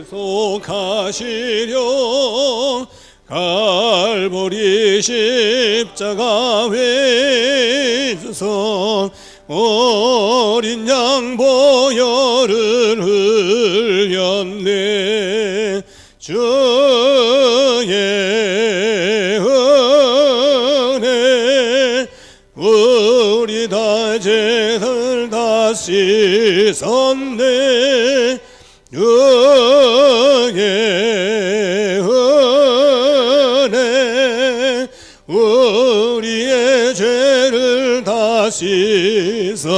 속하시려 갈보리 십자가 회주서 어린 양 보혈을 흘렸네. 주의 은혜 우리 다 죄를 다 씻었네. 주의 은혜 우리의 죄를 다 씻었네.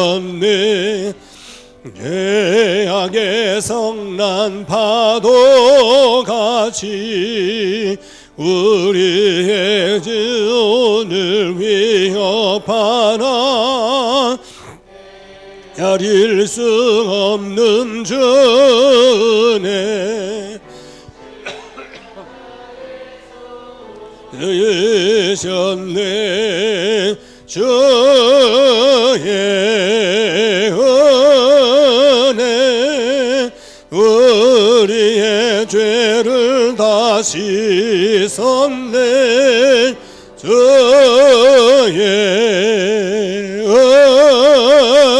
죄악의 성난 파도같이 우리의 지온을 위협하나 가릴 수 없는 주네. 주이셨네. 주의 은혜 우리의 죄를 다 씻었네. 주의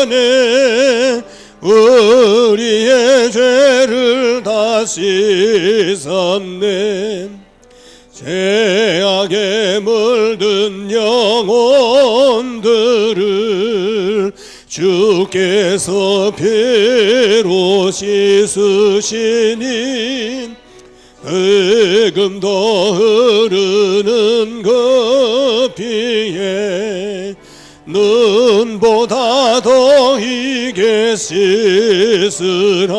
은혜 우리의 죄를 다 씻었네. 죄악에 물든 영혼들을 주께서 피로 씻으시니 지금도 흐르는 그 피에 눈보다 더 희게 씻으라.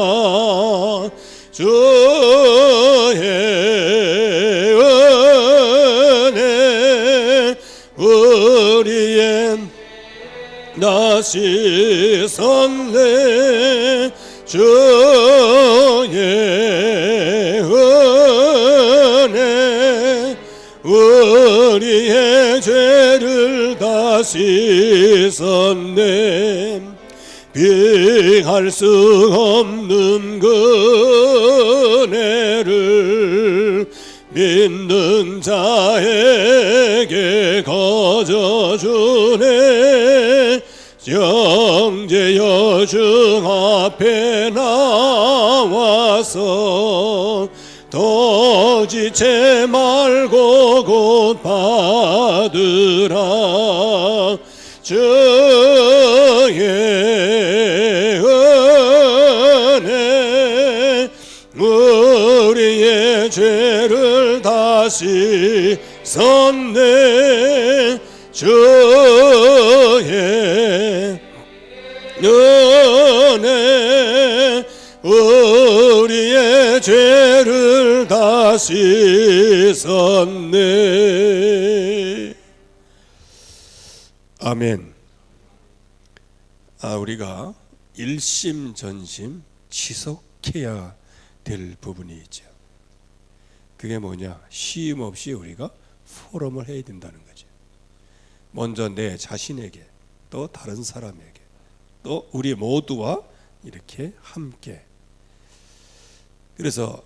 주의 은혜 우리의 다 씻었네. 주의 은혜 우리의 죄를 다 씻었네. 비할 수 없는 그 은혜를 믿는 자에게 거저주네. 형제여 주 앞에 나와서 도지체 말고 곧 받으라. 주의 은혜 우리의 죄를 다 씻었네. 주의 은혜 우리의 죄를 다 씻었네. 아멘. 우리가 일심전심 지속해야 될 부분이 있죠. 그게 뭐냐? 쉼 없이 우리가 포럼을 해야 된다는 거죠. 먼저 내 자신에게, 또 다른 사람에게, 또 우리 모두와 이렇게 함께. 그래서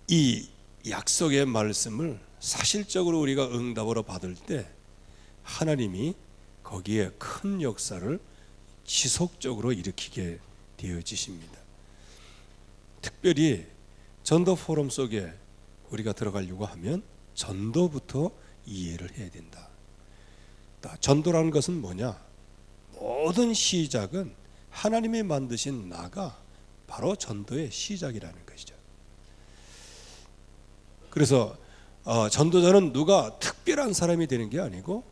이 약속의 말씀을 사실적으로 우리가 응답으로 받을 때 하나님이 거기에 큰 역사를 지속적으로 일으키게 되어지십니다. 특별히 전도 포럼 속에 우리가 들어가려고 하면 전도부터 이해를 해야 된다. 전도라는 것은 뭐냐? 모든 시작은 하나님이 만드신 나가 바로 전도의 시작이라는 것이죠. 그래서 전도자는 누가 특별한 사람이 되는 게 아니고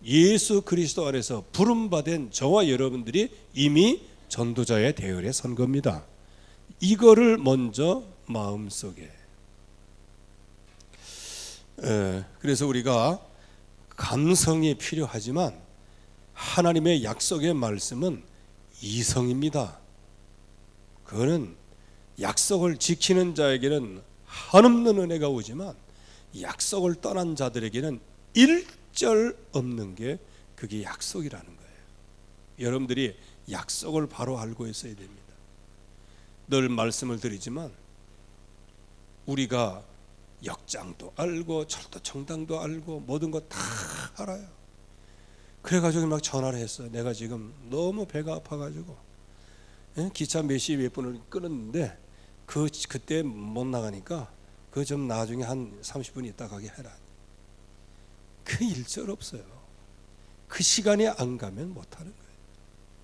예수 그리스도 안에서 부름받은 저와 여러분들이 이미 전도자의 대열에 선 겁니다. 이거를 먼저 마음속에. 그래서 우리가 감성이 필요하지만 하나님의 약속의 말씀은 이성입니다. 그거는 약속을 지키는 자에게는 한없는 은혜가 오지만 약속을 떠난 자들에게는 일절 없는 게 그게 약속이라는 거예요. 여러분들이 약속을 바로 알고 있어야 됩니다. 늘 말씀을 드리지만 우리가 역장도 알고 철도 청당도 알고 모든 거 다 알아요. 그래가지고 막 전화를 했어요. 내가 지금 너무 배가 아파가지고 기차 몇 시에 몇 분을 끊었는데 그때 못 나가니까 그 좀 나중에 한 30분 있다 가게 해라. 그 일절 없어요. 그 시간에 안 가면 못하는 거예요.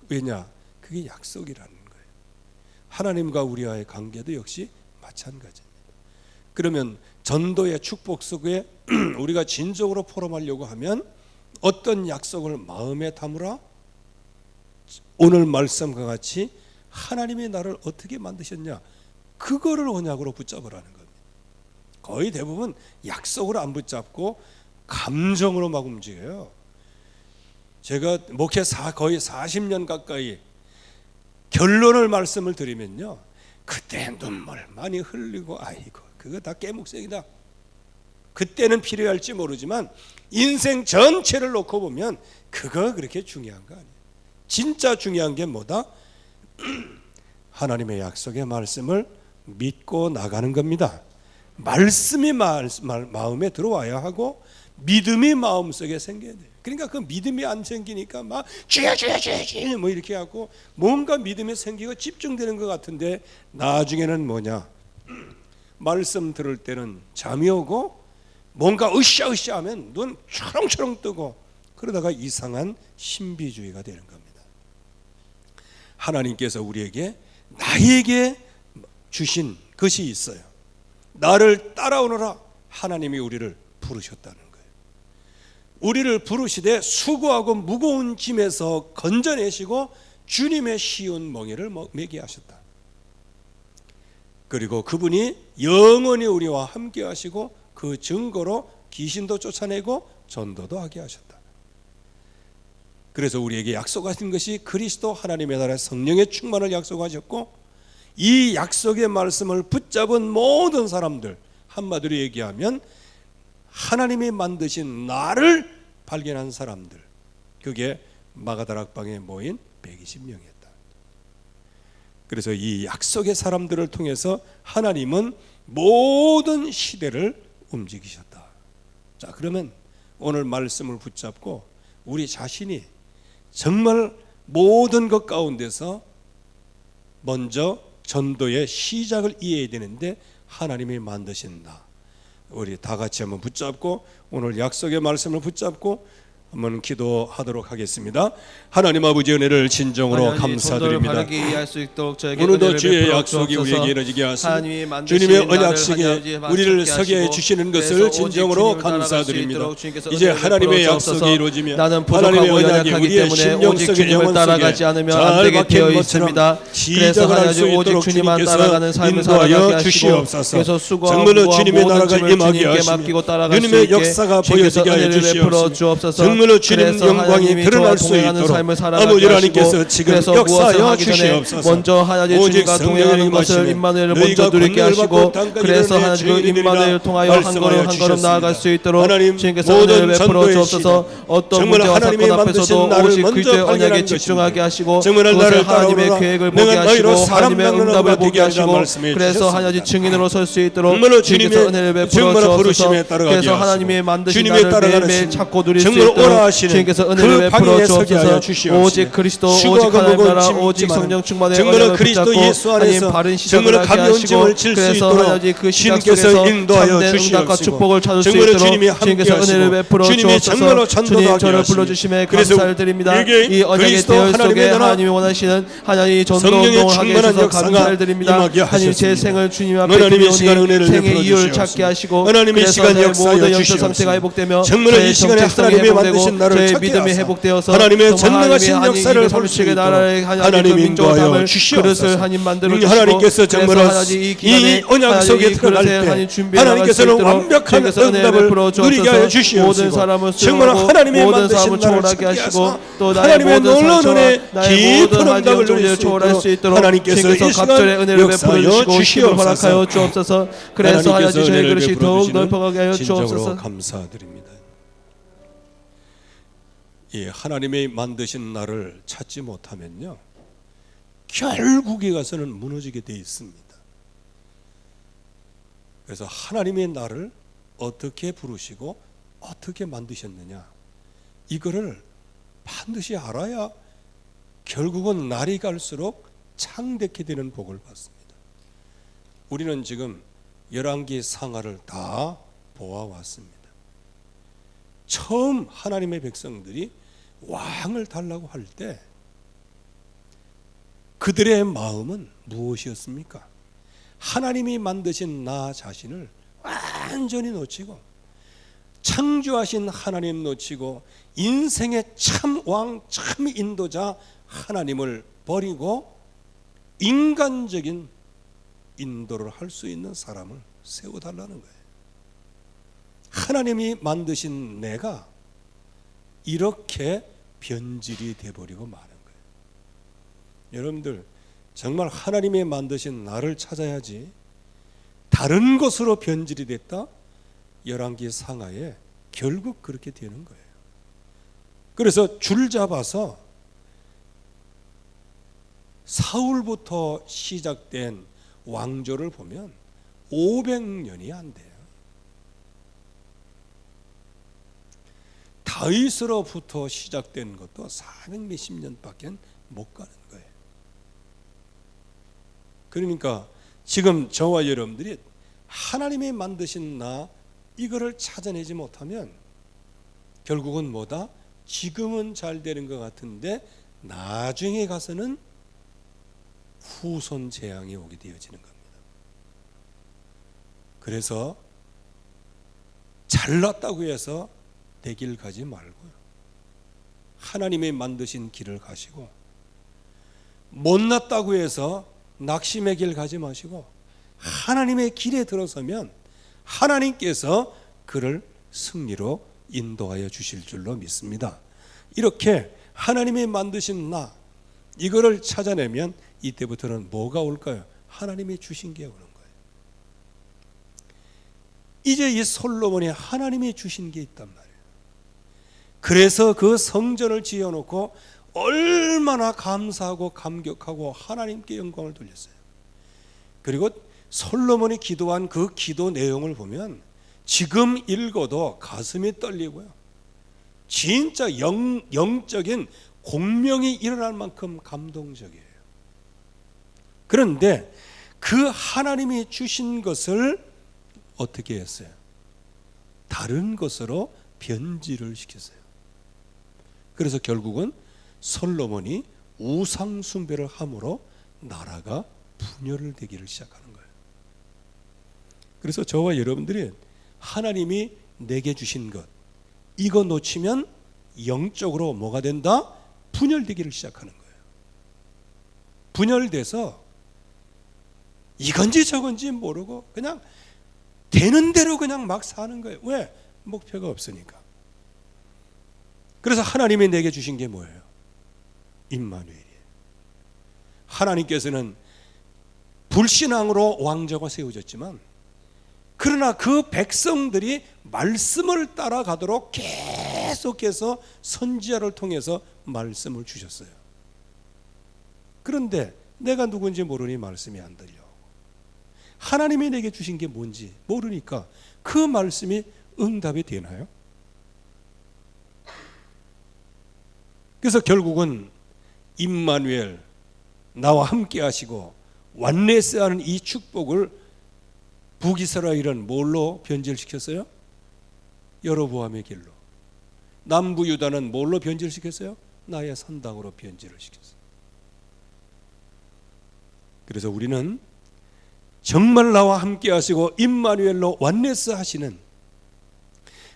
왜냐? 그게 약속이라는 거예요. 하나님과 우리와의 관계도 역시 마찬가지입니다. 그러면 전도의 축복 속에 우리가 진정으로 포럼하려고 하면 어떤 약속을 마음에 담으라? 오늘 말씀과 같이 하나님이 나를 어떻게 만드셨냐, 그거를 언약으로 붙잡으라는 겁니다. 거의 대부분 약속을 안 붙잡고 감정으로 막 움직여요. 제가 목회 거의 40년 가까이 결론을 말씀을 드리면요, 그때 눈물 많이 흘리고 아이고 그거 다 깨묵생이다. 그때는 필요할지 모르지만 인생 전체를 놓고 보면 그거 그렇게 중요한 거 아니에요. 진짜 중요한 게 뭐다? 하나님의 약속의 말씀을 믿고 나가는 겁니다. 말씀이 마음에 들어와야 하고 믿음이 마음속에 생겨야 돼요. 그러니까 그 믿음이 안 생기니까 막 주여 뭐 이렇게 하고 뭔가 믿음이 생기고 집중되는 것 같은데 나중에는 뭐냐, 말씀 들을 때는 잠이 오고 뭔가 으쌰으쌰 하면 눈 초롱초롱 뜨고 그러다가 이상한 신비주의가 되는 겁니다. 하나님께서 우리에게 나에게 주신 것이 있어요. 나를 따라오너라. 하나님이 우리를 부르셨다는 거예요. 우리를 부르시되 수고하고 무거운 짐에서 건져내시고 주님의 쉬운 멍에를 매게 하셨다. 그리고 그분이 영원히 우리와 함께 하시고 그 증거로 귀신도 쫓아내고 전도도 하게 하셨다. 그래서 우리에게 약속하신 것이 그리스도 하나님의 나라의 성령의 충만을 약속하셨고, 이 약속의 말씀을 붙잡은 모든 사람들, 한마디로 얘기하면 하나님이 만드신 나를 발견한 사람들, 그게 마가다락방에 모인 120명이었다. 그래서 이 약속의 사람들을 통해서 하나님은 모든 시대를 움직이셨다. 자, 그러면 오늘 말씀을 붙잡고 우리 자신이 정말 모든 것 가운데서 먼저 전도의 시작을 이해해야 되는데, 하나님이 만드신 나, 우리 다 같이 한번 붙잡고 오늘 약속의 말씀을 붙잡고 한번 기도하도록 하겠습니다. 하나님 아버지, 은혜를 진정으로 감사드립니다. 오늘도 주의 약속이 우리에게 이루어지게 하시고 주님의 언약식에 우리를 서게 해주시는 것을 진정으로 감사드립니다. 이제 하나님의 약속이 이루어지며 하나님의 언약이 우리의 심령 속에 영혼 속에 잘 박힌 것처럼 시작을 할 수 있도록 주님께서 인도하여 주시옵소서. 정말로 주님의 나라가 임하게 하시며 주님의 역사가 보여지게 하여 주시옵소서. 정말로 주님 영광이 드러날 수 있도록 아버지 하나님께서 지금 역사하여 주시옵소서. 오직 성령의 것을 임마누엘을 먼저 누리게 하시고, 그래서 하나님 그 임마누엘을 통하여 한 걸음 한 걸음 나아갈 수 있도록 주님께서 은혜를 베풀어 주옵소서. 어떤 문제와 사건 앞에서도 오직 그리스도의 언약에 집중하게 하시고 그것을 하나님의 계획을 보게 하시고 하나님의 응답을 보게 하시고, 그래서 하나님 증인으로 설 수 있도록 주님께서 은혜를 베풀어 주옵소서. 그래서 하나님이 만드신 나를 매일매일 찾고 누릴 수 있도록 주님께서 은혜를 베풀어 주옵소서. 오직 그리스도, 오직 하나님 나라, 오직 성령 충만의 언약을 붙잡고 하나님 바른 시작을 하게 하시고, 그래서 하나님 그 시작 속에서 참된 응답과 축복을 찾을 수 있도록 주님께서 은혜를 베풀어 주옵소서. 주님, 저를 불러주심에 감사를 드립니다. 이 언약의 대열 속에 하나님이 원하시는 하나님 전도운동을 하게 해주셔서 감사를 드립니다. 하나님 제 생을 주님 앞에 드리오니 생의 이유를 찾게 하시고, 그래서 내 모든 영적 상태가 회복되며 제 정체성이 회복되고 저의 믿음이 회복되어서 하나님의 전능하신 역사를 볼 수 있도록 하나님 인도하여 주시옵소서. 하나님께서 정말 이 언약 속에 들어갈 때 하나님께서는 완벽한 응답을 누리게 하여 주시옵소서. 정말 하나님의 만드신 나를 찾게 하사 하나님의 놀라운 은혜 깊은 응답을 누릴 수 있도록 하나님께서 이 시간 역사하여 주시옵소서. 그래서 하나님 저의 은혜를 그릇이 베풀어 더욱 주시는 넓어가게 하여 진정으로 주옵소서. 감사드립니다. 예, 하나님의 만드신 나를 찾지 못하면요, 결국에 가서는 무너지게 되어 있습니다. 그래서 하나님의 나를 어떻게 부르시고 어떻게 만드셨느냐, 이거를 반드시 알아야 결국은 날이 갈수록 창대케 되는 복을 받습니다. 우리는 지금 열왕기 상하를 다 보아왔습니다. 처음 하나님의 백성들이 왕을 달라고 할 때 그들의 마음은 무엇이었습니까? 하나님이 만드신 나 자신을 완전히 놓치고, 창조하신 하나님 놓치고, 인생의 참 왕, 참 인도자 하나님을 버리고 인간적인 인도를 할 수 있는 사람을 세워달라는 거예요. 하나님이 만드신 내가 이렇게 변질이 돼버리고 마는 거예요. 여러분들, 정말 하나님이 만드신 나를 찾아야지 다른 것으로 변질이 됐다? 열왕기 상하에 결국 그렇게 되는 거예요. 그래서 줄 잡아서 사울부터 시작된 왕조를 보면 500년이 안 돼요. 다윗으로부터 시작된 것도 400 몇십 년밖에 못 가는 거예요. 그러니까 지금 저와 여러분들이 하나님이 만드신 나, 이거를 찾아내지 못하면 결국은 뭐다? 지금은 잘 되는 것 같은데 나중에 가서는 후손 재앙이 오게 되어지는 겁니다. 그래서 잘났다고 해서 내 길 가지 말고요, 하나님이 만드신 길을 가시고, 못났다고 해서 낙심의 길 가지 마시고 하나님의 길에 들어서면 하나님께서 그를 승리로 인도하여 주실 줄로 믿습니다. 이렇게 하나님이 만드신 나, 이거를 찾아내면 이때부터는 뭐가 올까요? 하나님이 주신 게 오는 거예요. 이제 이 솔로몬이 하나님이 주신 게 있단 말이에요. 그래서 그 성전을 지어놓고 얼마나 감사하고 감격하고 하나님께 영광을 돌렸어요. 그리고 솔로몬이 기도한 그 기도 내용을 보면 지금 읽어도 가슴이 떨리고요, 진짜 영적인 공명이 일어날 만큼 감동적이에요. 그런데 그 하나님이 주신 것을 어떻게 했어요? 다른 것으로 변질을 시켰어요. 그래서 결국은 솔로몬이 우상 숭배를 함으로 나라가 분열을 되기를 시작하는 거예요. 그래서 저와 여러분들이 하나님이 내게 주신 것, 이거 놓치면 영적으로 뭐가 된다? 분열되기를 시작하는 거예요. 분열돼서 이건지 저건지 모르고 그냥 되는 대로 그냥 막 사는 거예요. 왜? 목표가 없으니까. 그래서 하나님이 내게 주신 게 뭐예요? 임마누엘이에요. 하나님께서는 불신앙으로 왕조가 세워졌지만, 그러나 그 백성들이 말씀을 따라가도록 계속해서 선지자를 통해서 말씀을 주셨어요. 그런데 내가 누군지 모르니 말씀이 안 들려. 하나님이 내게 주신 게 뭔지 모르니까 그 말씀이 응답이 되나요? 그래서 결국은 임마누엘, 나와 함께 하시고 완레스하는 이 축복을 북이스라엘은 뭘로 변질시켰어요? 여로보암의 길로. 남부 유다는 뭘로 변질시켰어요? 나의 산당으로 변질을 시켰어요. 그래서 우리는 정말 나와 함께 하시고 임마누엘로 완레스 하시는,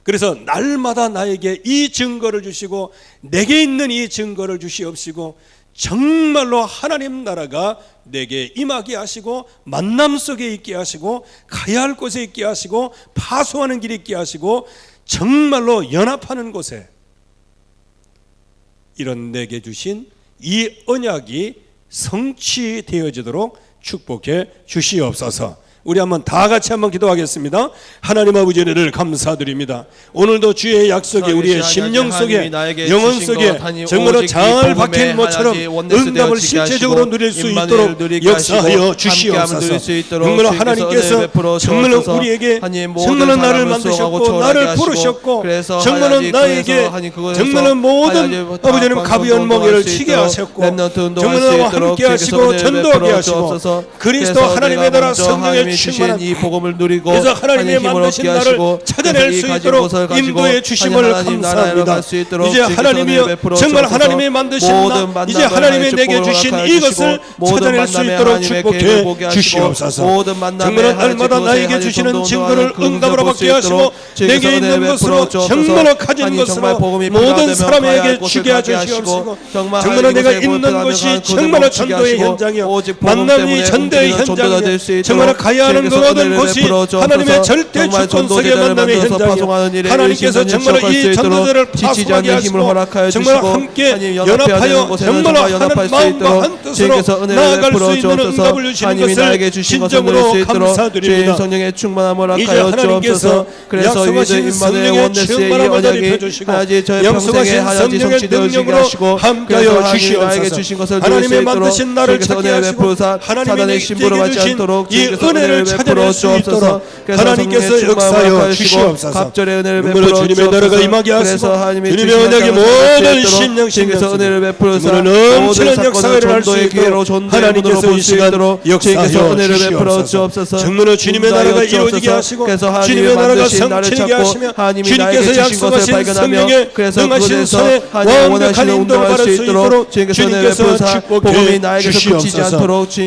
그래서 날마다 나에게 이 증거를 주시고 내게 있는 이 증거를 주시옵시고, 정말로 하나님 나라가 내게 임하게 하시고 만남 속에 있게 하시고 가야 할 곳에 있게 하시고 파송하는 길에 있게 하시고 정말로 연합하는 곳에, 이런 내게 주신 이 언약이 성취되어지도록 축복해 주시옵소서. 우리 한번 다 같이 한번 기도하겠습니다. 하나님 아버지 은혜를 감사드립니다. 오늘도 주의 약속이 우리의 심령 속에 영혼 속에 정말로 잘 박힌 모처럼 응답을 실제적으로 누릴 수 있도록 역사하여 주시옵소서. 정말로 하나님께서 정말로 우리에게 정말로 나를 만드셨고 나를 부르셨고 정말로 나에게 정말로 모든 아버지는 가벼운 멍에를 치게 하셨고 정말로 나와 함께 하시고 전도하게 하시고 그리스도 하나님의 나라 성령의 충만한 이 복음을 누리고 그래서 하나님의 만드신 나를 찾아낼 수 있도록 인도해 주심을 감사합니다. 이제 하나님이여 정말 하나님이 만드신 나 이제 하나님이 내게 주신 이것을 찾아낼 수 있도록 축복해 주시옵소서. 정말 날마다 나에게 주시는 증거를 응답으로 받게 하시고 내게 있는 것으로 정말로 가진 것으로 모든 사람에게 주게 하시옵시고 정말로 내가 있는 것이 정말로 전도의 현장이요 만남이 전도의 현장이요 정말로 가야 하는 그 모든 곳이 하나님의 절대 주권 속에 만남의 현장이요 하나님께서 정말로 이 전도자를 파송하게 하시고 정말로 함께 연합하여 정말로 한 마음과 한 뜻으로 나아갈 수 있는 응답을 주시는 것을 진정으로 감사드립니다. 성령의 충만함을 이제 하여 하나님께서 주옵소서. 그래서 약속하신 성령의 충만함을 입혀주시고 약속하신 성령의 능력으로 함께하여 주시옵소서. 하나님의 만드신 나를 찾게 하시고 하나님의 내게 주신 이 은혜를 찾아낼 수 있도록 하나님께서 역사하여 주시옵소서. 눈물로 주님의 나라가 임하게 하시고 주님의 은혜의 모든 심령 은혜를 베풀어서 눈물은 넘치는 역사를 일어날 수 있도록 하나님께서 이 시간 역사하여 주시옵소서. 정말로 주님의 나라가 이루어지게 하시고 주님의 나라가 성취되게 하시며 주님께서 약속하신 성령의 능하신 손에 완벽한 인도를 받을 수 있도록 주님께서 축복해 주시옵소서.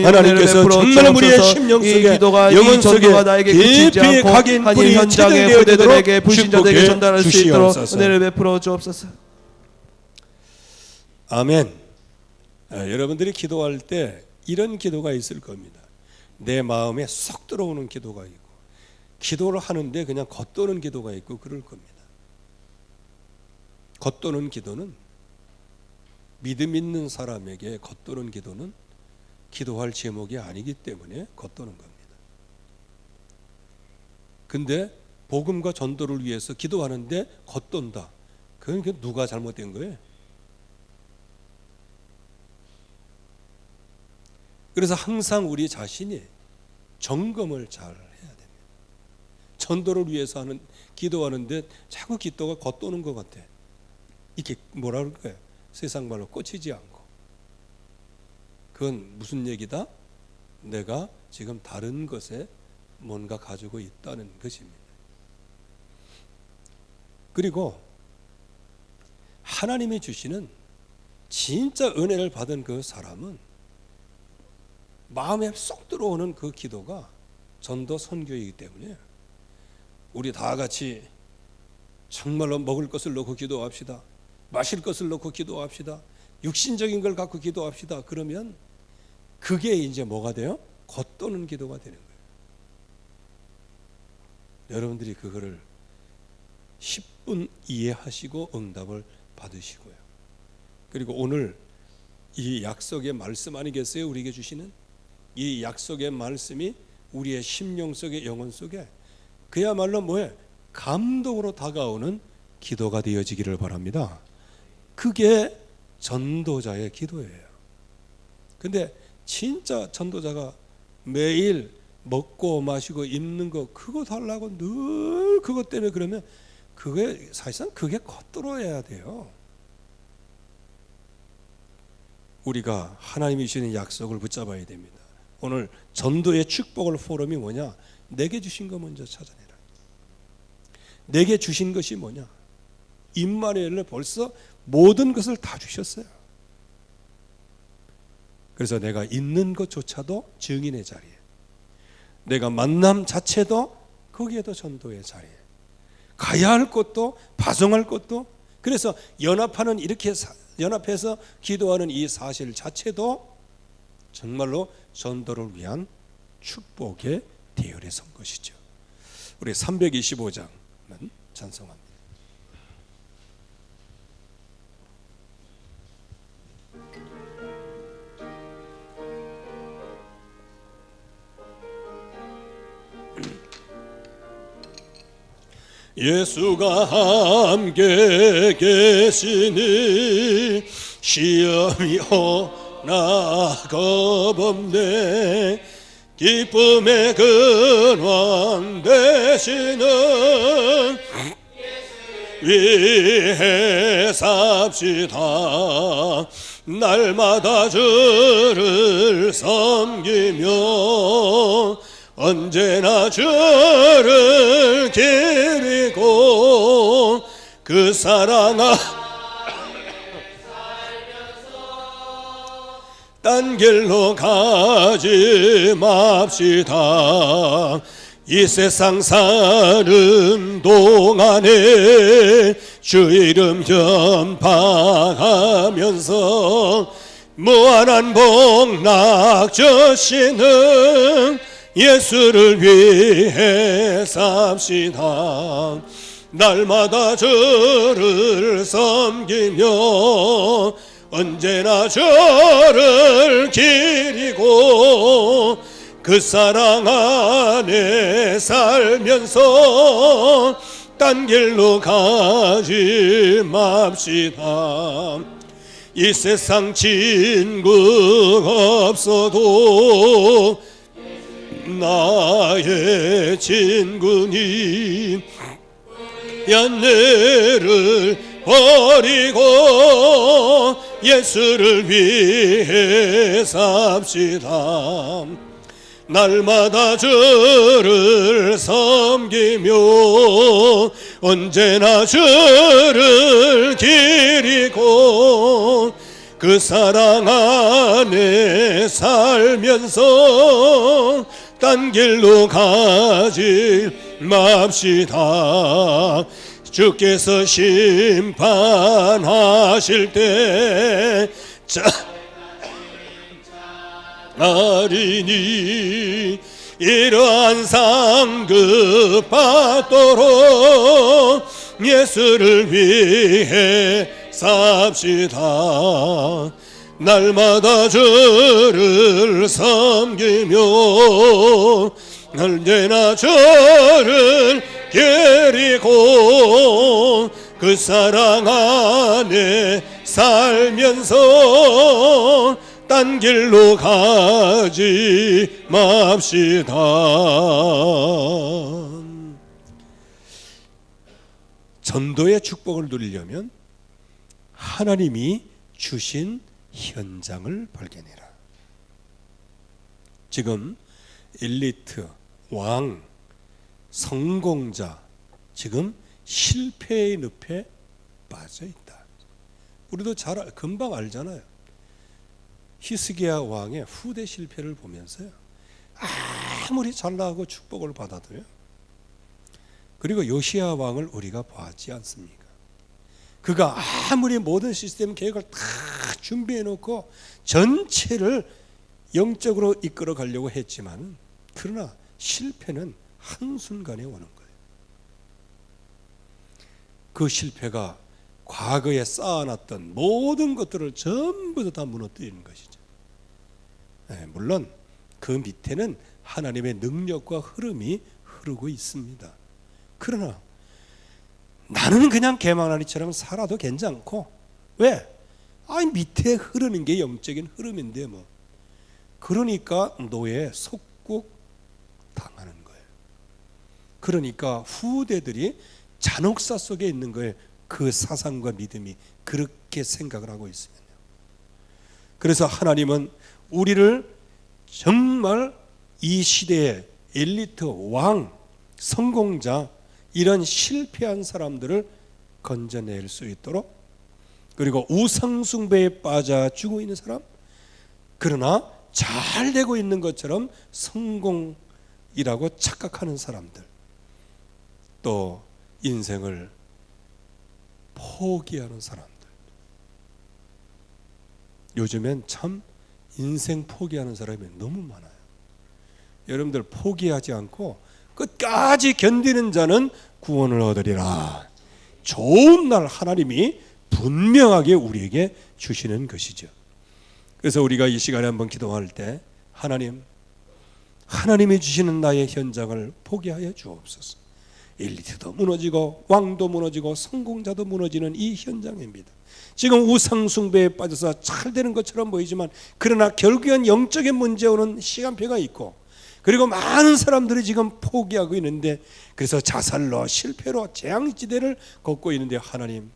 하나님께서 정말 우리의 심령 속에 영혼 속에 깊이 각인 뿌리 현장의 후대들에게 되도록 불신자들에게 전달할 수 있도록 주시옵소서. 은혜를 베풀어 주옵소서. 아멘. 여러분들이 기도할 때 이런 기도가 있을 겁니다. 내 마음에 쏙 들어오는 기도가 있고 기도를 하는데 그냥 겉도는 기도가 있고 그럴 겁니다. 겉도는 기도는 믿음 있는 사람에게 겉도는 기도는 기도할 제목이 아니기 때문에 겉도는 겁니다. 근데 복음과 전도를 위해서 기도하는데 겉돈다. 그건 누가 잘못된 거예요? 그래서 항상 우리 자신이 점검을 잘 해야 됩니다. 전도를 위해서 하는 기도하는데 자꾸 기도가 겉도는 것 같아. 이게 뭐라 그럴까요? 세상 말로 꽂히지 않고. 그건 무슨 얘기다? 내가 지금 다른 것에 뭔가 가지고 있다는 것입니다. 그리고 하나님이 주시는 진짜 은혜를 받은 그 사람은 마음에 쏙 들어오는 그 기도가 전도 선교이기 때문에 우리 다 같이 정말로 먹을 것을 놓고 기도합시다. 마실 것을 놓고 기도합시다. 육신적인 걸 갖고 기도합시다. 그러면 그게 이제 뭐가 돼요? 겉도는 기도가 되는 거예요. 여러분들이 그거를 10분 이해하시고 응답을 받으시고요. 그리고 오늘 이 약속의 말씀 아니겠어요? 우리에게 주시는 이 약속의 말씀이 우리의 심령 속에 영혼 속에 그야말로 뭐예요? 감동으로 다가오는 기도가 되어지기를 바랍니다. 그게 전도자의 기도예요. 근데 진짜 전도자가 매일 먹고 마시고 입는 거 그거 달라고 늘 그것 때문에 그러면 그게 사실상 그게 겉들어야 돼요. 우리가 하나님이 주시는 약속을 붙잡아야 됩니다. 오늘 전도의 축복을 포럼이 뭐냐? 내게 주신 거 먼저 찾아내라. 내게 주신 것이 뭐냐? 임마누엘을 벌써 모든 것을 다 주셨어요. 그래서 내가 있는 것조차도 증인의 자리에, 내가 만남 자체도 거기에도 전도의 자리에, 가야 할 곳도 파송할 곳도, 그래서 연합하는 이렇게 연합해서 기도하는 이 사실 자체도 정말로 전도를 위한 축복의 대열에 선 것이죠. 우리 325장은 찬송합니다. 예수가 함께 계시니 시험이 오나 겁없네. 기쁨의 근원 되시는 위해 삽시다. 날마다 주를 섬기며 언제나 주를 기리고 그 사랑아 딴 길로 가지 맙시다. 이 세상 사는 동안에 주 이름 전파하면서 무한한 복락 주시는 예수를 위해 삽시다. 날마다 주를 섬기며 언제나 주를 기리고 그 사랑 안에 살면서 딴 길로 가지 맙시다. 이 세상 친구 없어도 나의 친구니 연애를 버리고 예수를 위해 삽시다. 날마다 주를 섬기며 언제나 주를 기리고 그 사랑 안에 살면서 딴 길로 가지 맙시다. 주께서 심판하실 때 아리니 이러한 상급 받도록 예수를 위해 삽시다. 날마다 주를 섬기며 언제나 주를 기리고 그 사랑 안에 살면서 딴 길로 가지 맙시다. 전도의 축복을 누리려면 하나님이 주신 현장을 발견해라. 지금 엘리트, 왕, 성공자, 지금 실패의 늪에 빠져 있다. 우리도 금방 알잖아요. 히스기야 왕의 후대 실패를 보면서요, 아무리 잘나가고 축복을 받아도요, 그리고 요시야 왕을 우리가 보았지 않습니까? 그가 아무리 모든 시스템 계획을 다 준비해 놓고 전체를 영적으로 이끌어 가려고 했지만, 그러나 실패는 한순간에 오는 거예요. 그 실패가 과거에 쌓아놨던 모든 것들을 전부 다 무너뜨리는 것이죠. 물론 그 밑에는 하나님의 능력과 흐름이 흐르고 있습니다. 그러나 나는 그냥 개망나니처럼 살아도 괜찮고, 왜? 밑에 흐르는 게 영적인 흐름인데 뭐. 그러니까 노예에 속국 당하는 거예요. 그러니까 후대들이 잔혹사 속에 있는 거예요. 그 사상과 믿음이 그렇게 생각을 하고 있으면요. 그래서 하나님은 우리를 정말 이 시대의 엘리트, 왕, 성공자, 이런 실패한 사람들을 건져낼 수 있도록, 그리고 우상숭배에 빠져 죽어 있는 사람, 그러나 잘 되고 있는 것처럼 성공이라고 착각하는 사람들, 또 인생을 포기하는 사람들. 요즘엔 참 인생 포기하는 사람이 너무 많아요. 여러분들 포기하지 않고 끝까지 견디는 자는 구원을 얻으리라. 좋은 날 하나님이 분명하게 우리에게 주시는 것이죠. 그래서 우리가 이 시간에 한번 기도할 때, 하나님이 주시는 나의 현장을 포기하여 주옵소서. 엘리트도 무너지고 왕도 무너지고 성공자도 무너지는 이 현장입니다. 지금 우상 숭배에 빠져서 잘 되는 것처럼 보이지만 그러나 결국엔 영적인 문제 오는 시간표가 있고, 그리고 많은 사람들이 지금 포기하고 있는데, 그래서 자살로 실패로 재앙지대를 걷고 있는데, 하나님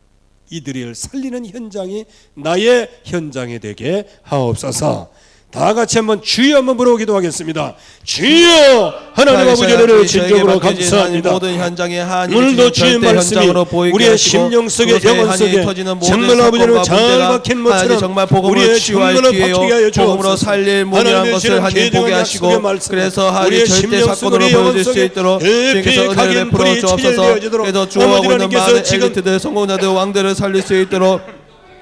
이들을 살리는 현장이 나의 현장이 되게 하옵소서. 다 같이 한번 주여 한번 부르고 기도하겠습니다. 주여 하나님 아버지 은혜를 진정으로 감사합니다. 모든 현장에 오늘도 주의 말씀이 우리의 심령 속에 영혼 속에 정말 아버지는 잘 박힌 것처럼 우리의 정말로 박히게 하여 복음으로 살릴 모든 것을 하나님 보게 하시고, 그래서 하나님 절대 사건으로 보여줄 수 있도록 주님께서 은혜를 베풀어 주옵소서. 그래서 주어하고 있는 많은 엘리트들, 성공자들, 왕들을 살릴 수 있도록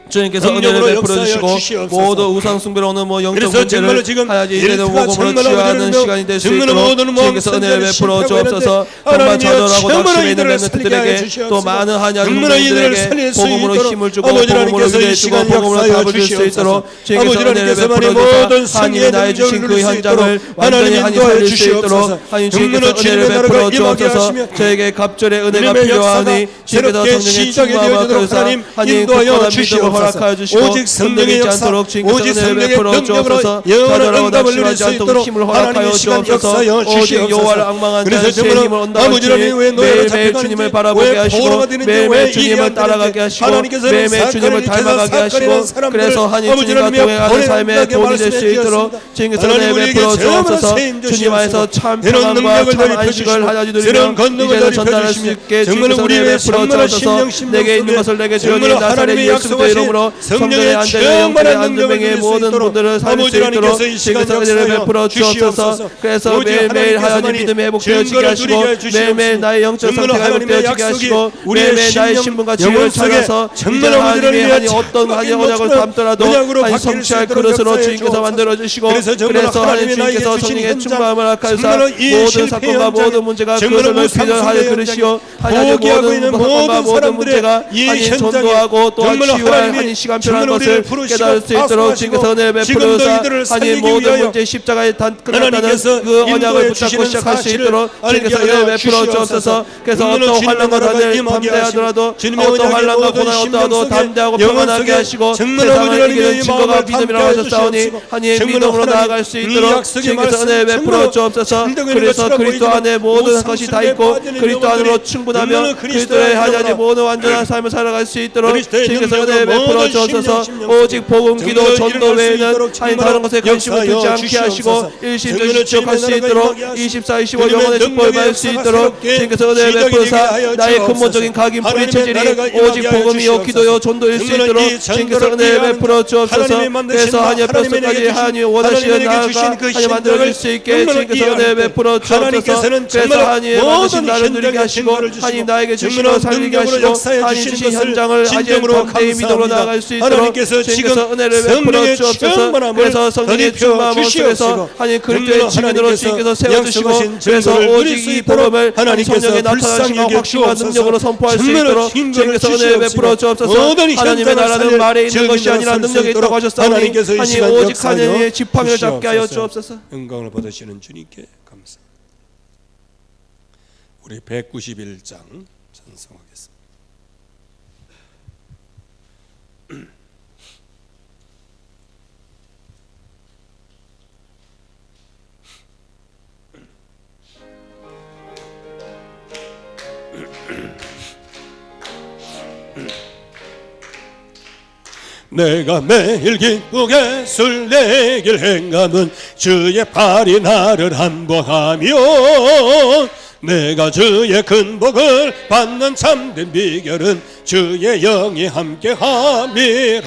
주님께서 은혜를 베풀어 주시고, 모두 우상 숭배로 오는 영적 문제를 하나님 이제는 복음으로 치유하는 시간이 될 수 있도록 주님께서 은혜를 베풀어 주옵소서. 정말 좌절하고 낙심해 있는 렘넌트들에게, 또 많은 하나님 종들에게 복음으로 힘을 주고 복음으로 위로해 주고 복음으로 답을 줄 수 있도록 주님께서 은혜를 베풀어 주셔서 하나님이 나의 주신 그 현장을 완전히 하나님 살릴 수 있도록 하나님 주님께서 은혜를 베풀어 주옵소서. 저에게 갑절의 은혜가 필요하니 주님께서 성령의 충만함과 그래서 하나님 굳건한 믿음을 허락하여 주시고, 오직 성령의 역사, 오직 성령의 능력으로 영원한 응답을 누릴 수 있도록 하나님의 시간 역사여 주시옵소서. 그래서 정말 아버지라면 왜 노예로 잡혀가는지, 왜 포로가 되는지, 왜 주님을 따라가게 하시고, 매일매일 주님을 닮아가게 하시고, 그래서 하나님 주님과 동행하는 삶에 도움이 될 수 있도록 주님께서 은혜 베풀어 주옵소서. 주님 안에서 참 평안과 참 안식을 하여 주리며 이제는 전달할 수 있게 주님께서 은혜 베풀어 주옵소서. 내게 있는 것을 내게 주오니 나사렛 예수의 이름으로 성령의 안전에 영들의 안전병의 모든 분들을 살릴 수 있도록 주님께서 은혜를 베풀어 주옵소서. 그래서 매일매일 하나님 믿음이 회복되어지게 하시고, 매일매일 나의 영적 상태가 회복되어지게 하시고, 매일매일 나의 신분과 지위를 찾아서 이제 하나님의 하나님 어떤 하나님 언약을 담더라도 하나님 성취할 그릇으로 주님께서 만들어주시고, 그래서 하나님 주님께서 성령의 충만함을 허락하사 모든 사건과 모든 문제가 그것을 넓히려 하여 그릇이요, 하나님 모든 사건과 모든 문제가 하나님 전도하고 또한 치유할 하나님 시간표라는 것을 깨달을 수 있도록 주님께서 은혜를 베풀어서 하나님 모든 문제 십자가에 끝났다는 그 언약을 붙잡고 시작할 수 있도록 주님께서 은혜를 베풀어 주옵소서. 그래서 어떤 환난과 단을 담대하더라도, 어떤 환난과 고난이 없더라도 담대하고 평안하게 하시고, 세상을 이기는 증거가 믿음이라고 하셨사오니 하나님 믿음으로 나아갈 수 있도록 주님께서 은혜를 베풀어 주옵소서. 그래서 그리스도 안에 모든 것이 다 있고 그리스도 안으로 충분하며 그리스도의 하나님 모든 완전한 삶을 살아갈 수 있도록 주님께서 은혜를 베풀어 주옵소서. 오직 복음, 기도, 전도 외에는 아니 다른 것에 관심을 두지 않게 하시고 일심전심 지속할 수 있도록 24, 25 영혼의 축복을 받을 수 있도록 주님께서 은혜를 베풀어사 나의 근본적인 각인 뿌리 체질이 오직 복음이요 기도요 전도일 수 있도록 주님께서 은혜를 베풀어 주옵소서. 그래서 하나님 뼛속까지 하나님 원하시는 나아가 하나님 만들어줄 수 있게 주님께서 은혜를 베풀어 주옵소서. 그래서 하나님 만드신 나를 누리게 하시고 하나님 나에게 주시고 살리게 하시고 하나님 주신 현장을 하나님 담대히 믿음으로 나아갈 수 있도록 주님께서 은혜를 베풀어 주옵소서. 그래서 성령의 충만함 속에서 하나님 그리스도의 증인으로 주님께서 세워주시고, 그래서 오직 이 복음을 하나님 성령의 나타나시고 확신과 능력으로 선포할 수 있도록 주님께서 은혜를 베풀어 주옵소서. 하나님의 나라는 말에 있는 것이 아니라 능력에 있다고 하셨사오니 하나님 오직 하나님의 지팡이를 잡게 하여 주옵소서. 영광을 받으시는 주님께 감사. 우리 191장 찬송하겠습니다. 내가 매일 기쁘게 술래길 행하는 주의 팔이 나를 한보하며 내가 주의 큰 복을 받는 참된 비결은 주의 영이 함께함이라.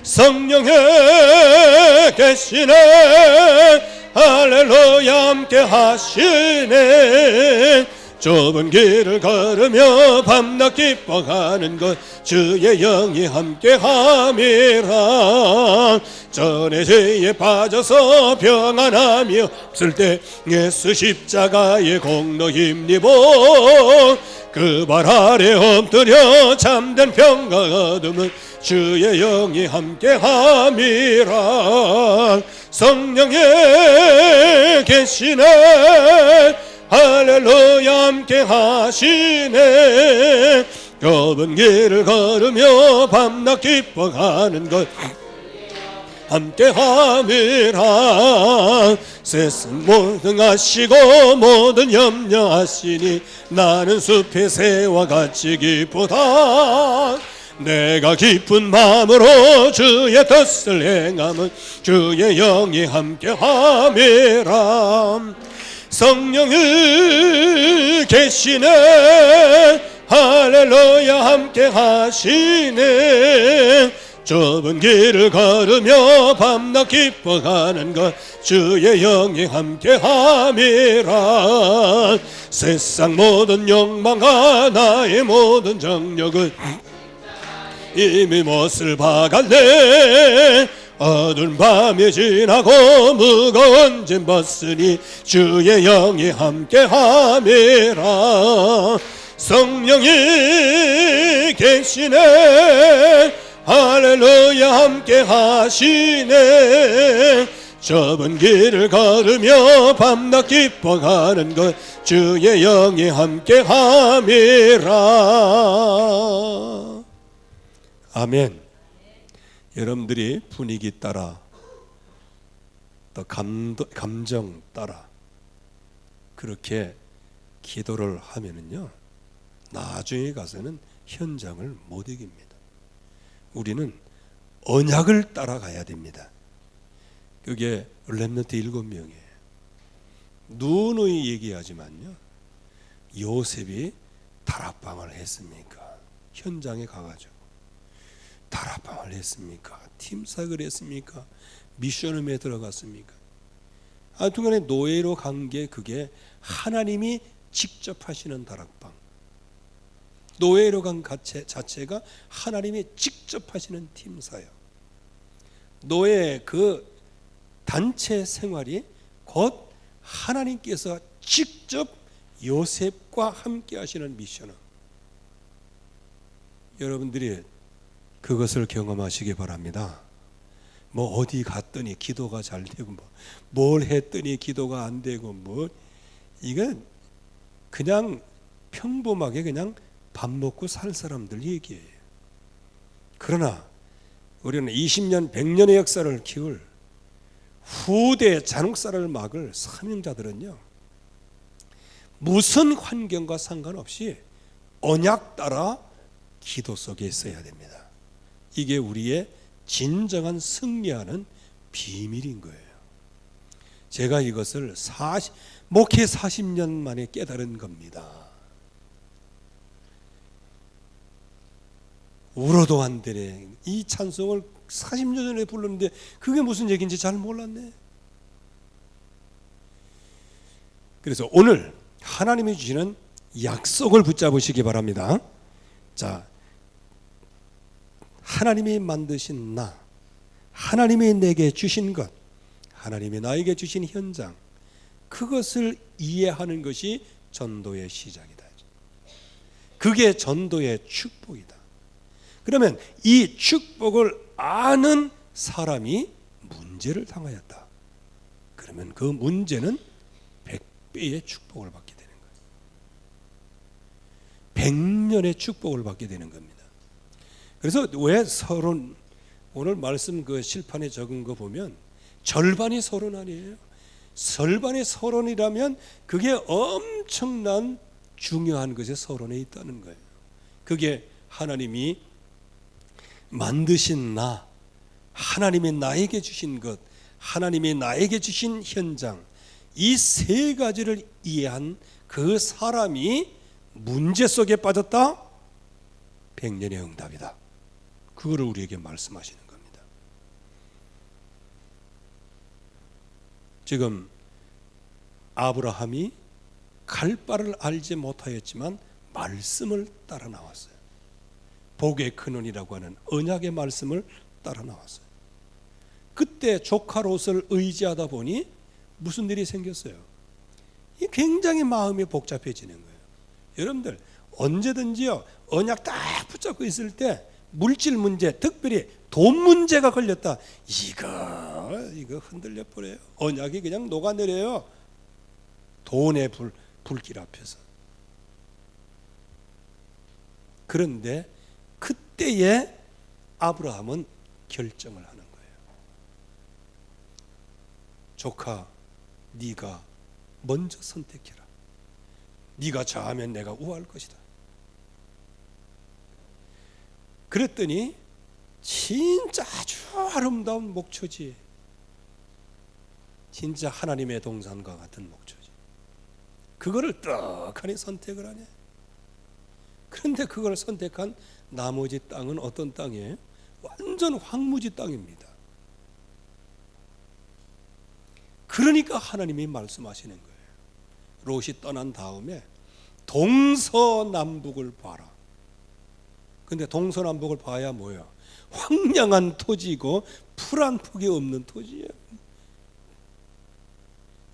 성령에 계시네 할렐루야 함께하시네. 좁은 길을 걸으며 밤낮 기뻐하는 것 주의 영이 함께함이라. 전에 죄에 빠져서 평안함이 없을 때 예수 십자가의 공로 힘입어 그 발 아래 엎드려 참된 평강 얻음은 주의 영이 함께함이라. 성령에 계시네 할렐루야 함께 하시네. 좁은 길을 걸으며 밤낮 기뻐가는 것 함께함이라. 세상 모든 아시고 모든 염려하시니 나는 숲의 새와 같이 기쁘다. 내가 기쁜 마음으로 주의 뜻을 행함은 주의 영이 함께함이라. 성령이 계시네. 할렐루야 함께 하시네. 좁은 길을 걸으며 밤낮 기뻐가는 것 주의 영이 함께함이라. 세상 모든 욕망과 나의 모든 정력은 이미 못을 박았네. 어두운 밤이 지나고 무거운 짐 벗으니 주의 영이 함께함이라. 성령이 계시네. 할렐루야 함께 하시네. 좁은 길을 걸으며 밤낮 기뻐가는 것 주의 영이 함께함이라. 아멘. 여러분들이 분위기 따라 또 감정 따라 그렇게 기도를 하면은요, 나중에 가서는 현장을 못 이깁니다. 우리는 언약을 따라가야 됩니다. 그게 렘넌트 7명이에요. 누누이 얘기하지만요, 요셉이 다락방을 했습니까? 현장에 가가지고 다락방을 했습니까? 팀사역을 했습니까? 미션홈에 들어갔습니까? 하여튼간에 노예로 간 게 그게 하나님이 직접 하시는 다락방, 노예로 간 자체가 하나님이 직접 하시는 팀사역, 노예 그 단체 생활이 곧 하나님께서 직접 요셉과 함께 하시는 미션을, 여러분들이 그것을 경험하시기 바랍니다. 뭐 어디 갔더니 기도가 잘 되고 뭘 했더니 기도가 안 되고 이건 그냥 평범하게 그냥 밥 먹고 살 사람들 얘기예요. 그러나 우리는 20년 100년의 역사를 키울 후대 잔혹사를 막을 사명자들은요, 무슨 환경과 상관없이 언약 따라 기도 속에 있어야 됩니다. 이게 우리의 진정한 승리하는 비밀인 거예요. 제가 이것을 목회 40년 만에 깨달은 겁니다. 울어도 안 되네. 이 찬송을 40년 전에 불렀는데 그게 무슨 얘기인지 잘 몰랐네. 그래서 오늘 하나님이 주시는 약속을 붙잡으시기 바랍니다. 자, 하나님이 만드신 나, 하나님이 내게 주신 것, 하나님이 나에게 주신 현장, 그것을 이해하는 것이 전도의 시작이다. 그게 전도의 축복이다. 그러면 이 축복을 아는 사람이 문제를 당하였다. 그러면 그 문제는 100배의 축복을 받게 되는 거예요. 100년의 축복을 받게 되는 겁니다. 그래서 왜 서론, 오늘 말씀 그 실판에 적은 거 보면 절반이 서론 아니에요. 절반의 서론이라면 그게 엄청난 중요한 것이 서론에 있다는 거예요. 그게 하나님이 만드신 나, 하나님이 나에게 주신 것, 하나님이 나에게 주신 현장, 이 세 가지를 이해한 그 사람이 문제 속에 빠졌다? 100년의 응답이다. 그거를 우리에게 말씀하시는 겁니다. 지금 아브라함이 갈 바를 알지 못하였지만 말씀을 따라 나왔어요. 복의 근원이라고 하는 언약의 말씀을 따라 나왔어요. 그때 조카 롯을 의지하다 보니 무슨 일이 생겼어요? 굉장히 마음이 복잡해지는 거예요. 여러분들 언제든지요, 언약 딱 붙잡고 있을 때 물질 문제, 특별히 돈 문제가 걸렸다, 이거 흔들려 버려요. 언약이 그냥 녹아내려요. 돈의 불길 앞에서. 그런데 그때에 아브라함은 결정을 하는 거예요. 조카, 네가 먼저 선택해라. 네가 좌하면 내가 우할 것이다. 그랬더니 진짜 아주 아름다운 목초지, 진짜 하나님의 동산과 같은 목초지, 그거를 떡하니 선택을 하네. 그런데 그걸 선택한 나머지 땅은 어떤 땅이에요? 완전 황무지 땅입니다. 그러니까 하나님이 말씀하시는 거예요. 롯이 떠난 다음에 동서남북을 봐라. 근데 동서남북을 봐야 뭐예요? 황량한 토지고 풀 한 폭이 없는 토지예요.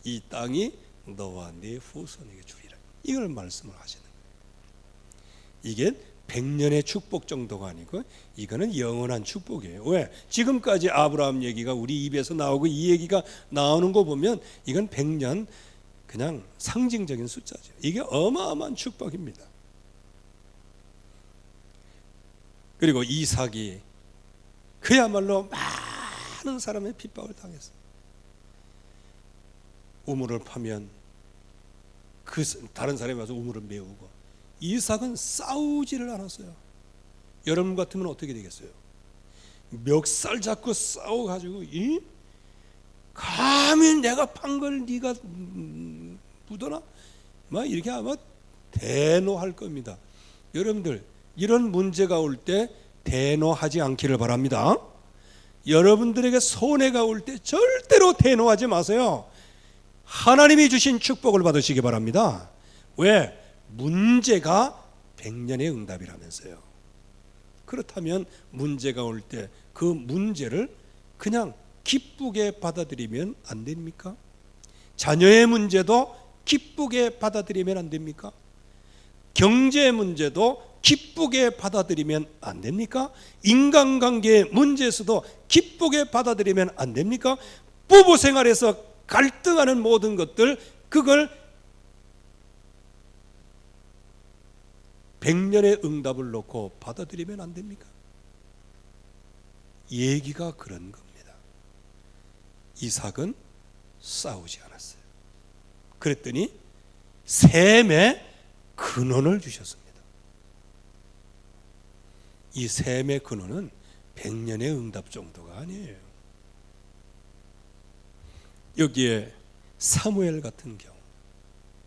이 땅이 너와 네 후손에게 주리라. 이걸 말씀을 하시는 거예요. 이게 100년의 축복 정도가 아니고 이거는 영원한 축복이에요. 왜? 지금까지 아브라함 얘기가 우리 입에서 나오고 이 얘기가 나오는 거 보면 이건 100년 그냥 상징적인 숫자죠. 이게 어마어마한 축복입니다. 그리고 이삭이 그야말로 많은 사람의 핍박을 당했어요. 우물을 파면 다른 사람이 와서 우물을 메우고, 이삭은 싸우지를 않았어요. 여러분 같으면 어떻게 되겠어요? 멱살 잡고 싸워가지고 감히 내가 판 걸 네가 묻어나? 막 이렇게 아마 대노할 겁니다. 여러분들 이런 문제가 올 때 대노하지 않기를 바랍니다. 여러분들에게 손해가 올 때 절대로 대노하지 마세요. 하나님이 주신 축복을 받으시기 바랍니다. 왜? 문제가 100년의 응답이라면서요. 그렇다면 문제가 올 때 그 문제를 그냥 기쁘게 받아들이면 안 됩니까? 자녀의 문제도 기쁘게 받아들이면 안 됩니까? 경제 문제도 기쁘게 받아들이면 안 됩니까? 인간관계의 문제에서도 기쁘게 받아들이면 안 됩니까? 부부 생활에서 갈등하는 모든 것들, 그걸 100년의 응답을 놓고 받아들이면 안 됩니까? 얘기가 그런 겁니다. 이삭은 싸우지 않았어요. 그랬더니 셈의 근원을 주셨습니다. 이 셈의 근원은 100년의 응답 정도가 아니에요. 여기에 사무엘 같은 경우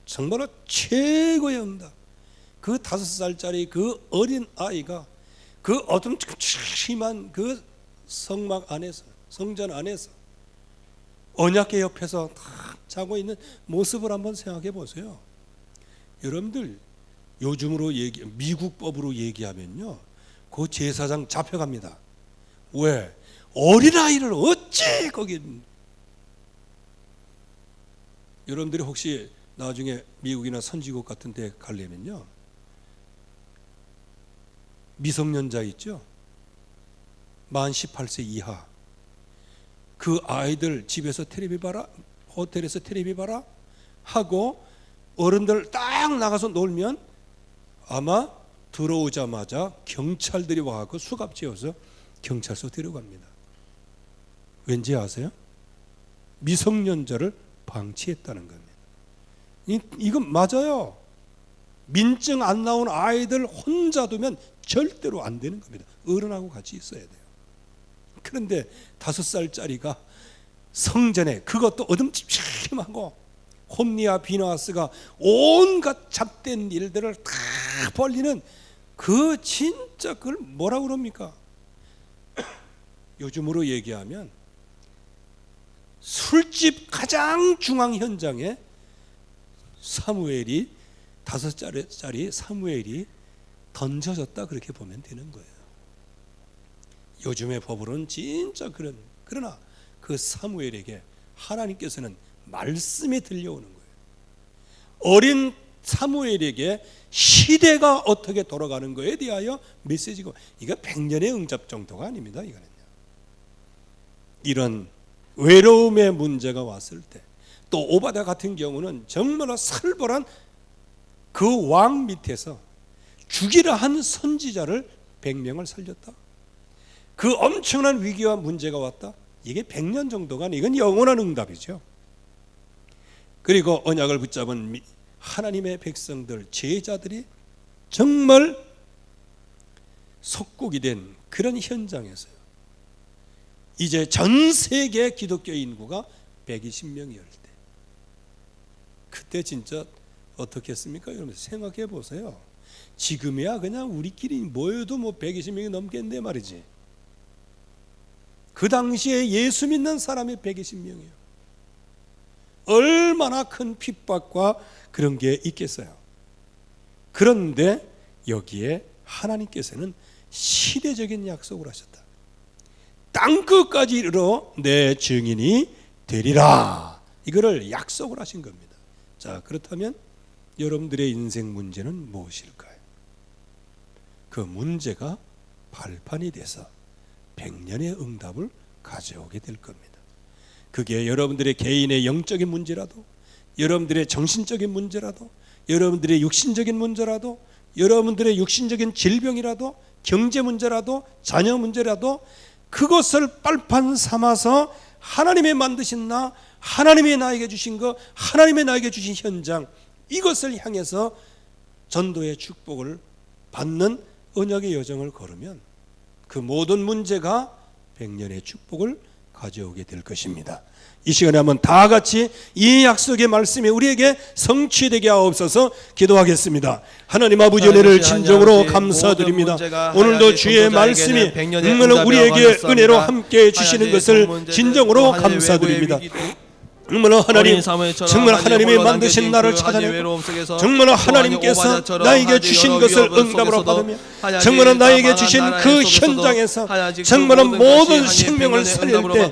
정말로 최고의 응답, 그 5살짜리 그 어린 아이가 그 어둠침침한 그 성막 안에서, 성전 안에서 언약궤 옆에서 탁 자고 있는 모습을 한번 생각해 보세요. 여러분들 요즘으로 미국 법으로 얘기하면요, 그 제사장 잡혀갑니다. 왜? 어린아이를 어찌 거기. 여러분들이 혹시 나중에 미국이나 선진국 같은 데 가려면요, 미성년자 있죠? 만 18세 이하, 그 아이들 집에서 텔레비 봐라, 호텔에서 텔레비 봐라 하고 어른들 딱 나가서 놀면 아마 들어오자마자 경찰들이 와서 수갑지어서 경찰서 데려갑니다. 왠지 아세요? 미성년자를 방치했다는 겁니다. 이건 맞아요. 민증 안 나온 아이들 혼자 두면 절대로 안 되는 겁니다. 어른하고 같이 있어야 돼요. 그런데 5살짜리가 성전에, 그것도 어둠침침하고 홈리와 비나스가 온갖 잡된 일들을 다 벌리는 그 진짜 그걸 뭐라 그럽니까? 요즘으로 얘기하면 술집 가장 중앙 현장에 사무엘이, 5살짜리 사무엘이 던져졌다, 그렇게 보면 되는 거예요. 요즘의 법으로는 진짜 그러나 그 사무엘에게 하나님께서는 말씀이 들려오는 거예요. 어린 사무엘에게 시대가 어떻게 돌아가는 거에 대하여 메시지가, 이거 100년의 응답 정도가 아닙니다. 이거는요. 이런 외로움의 문제가 왔을 때, 또 오바댜 같은 경우는 정말로 살벌한 그 왕 밑에서 죽이라 한 선지자를 100명을 살렸다. 그 엄청난 위기와 문제가 왔다. 이게 100년 정도가 아니고 이건 영원한 응답이죠. 그리고 언약을 붙잡은 하나님의 백성들, 제자들이 정말 속국이 된 그런 현장에서요, 이제 전 세계 기독교 인구가 120명이었을 때, 그때 진짜 어떻게 했습니까? 여러분 생각해 보세요. 지금이야 그냥 우리끼리 모여도 뭐 120명이 넘겠는데 말이지. 그 당시에 예수 믿는 사람이 120명이에요. 얼마나 큰 핍박과 그런 게 있겠어요. 그런데 여기에 하나님께서는 시대적인 약속을 하셨다. 땅끝까지 이르러 내 증인이 되리라. 이거를 약속을 하신 겁니다. 자, 그렇다면 여러분들의 인생 문제는 무엇일까요? 그 문제가 발판이 돼서 100년의 응답을 가져오게 될 겁니다. 그게 여러분들의 개인의 영적인 문제라도, 여러분들의 정신적인 문제라도, 여러분들의 육신적인 문제라도, 여러분들의 육신적인 질병이라도, 경제 문제라도, 자녀 문제라도, 그것을 빨판 삼아서 하나님의 만드신 나, 하나님이 나에게 주신 것, 하나님이 나에게 주신 현장, 이것을 향해서 전도의 축복을 받는 언약의 여정을 걸으면 그 모든 문제가 100년의 축복을 가져오게 될 것입니다. 이 시간에 한번 다 같이 이 약속의 말씀이 우리에게 성취되게 하옵소서 기도하겠습니다. 하나님 아버지 은혜를 진정으로 감사드립니다. 오늘도 주의 말씀이 우리에게 은혜로 함께 주시는 것을 진정으로 감사드립니다. 정말 하나님, 정말 하나님이 만드신 나를 찾아내고, 정말 하나님께서 나에게 주신 것을 응답으로 받으며, 정말 나에게 주신 그 현장에서 정말 모든 생명을 살릴 때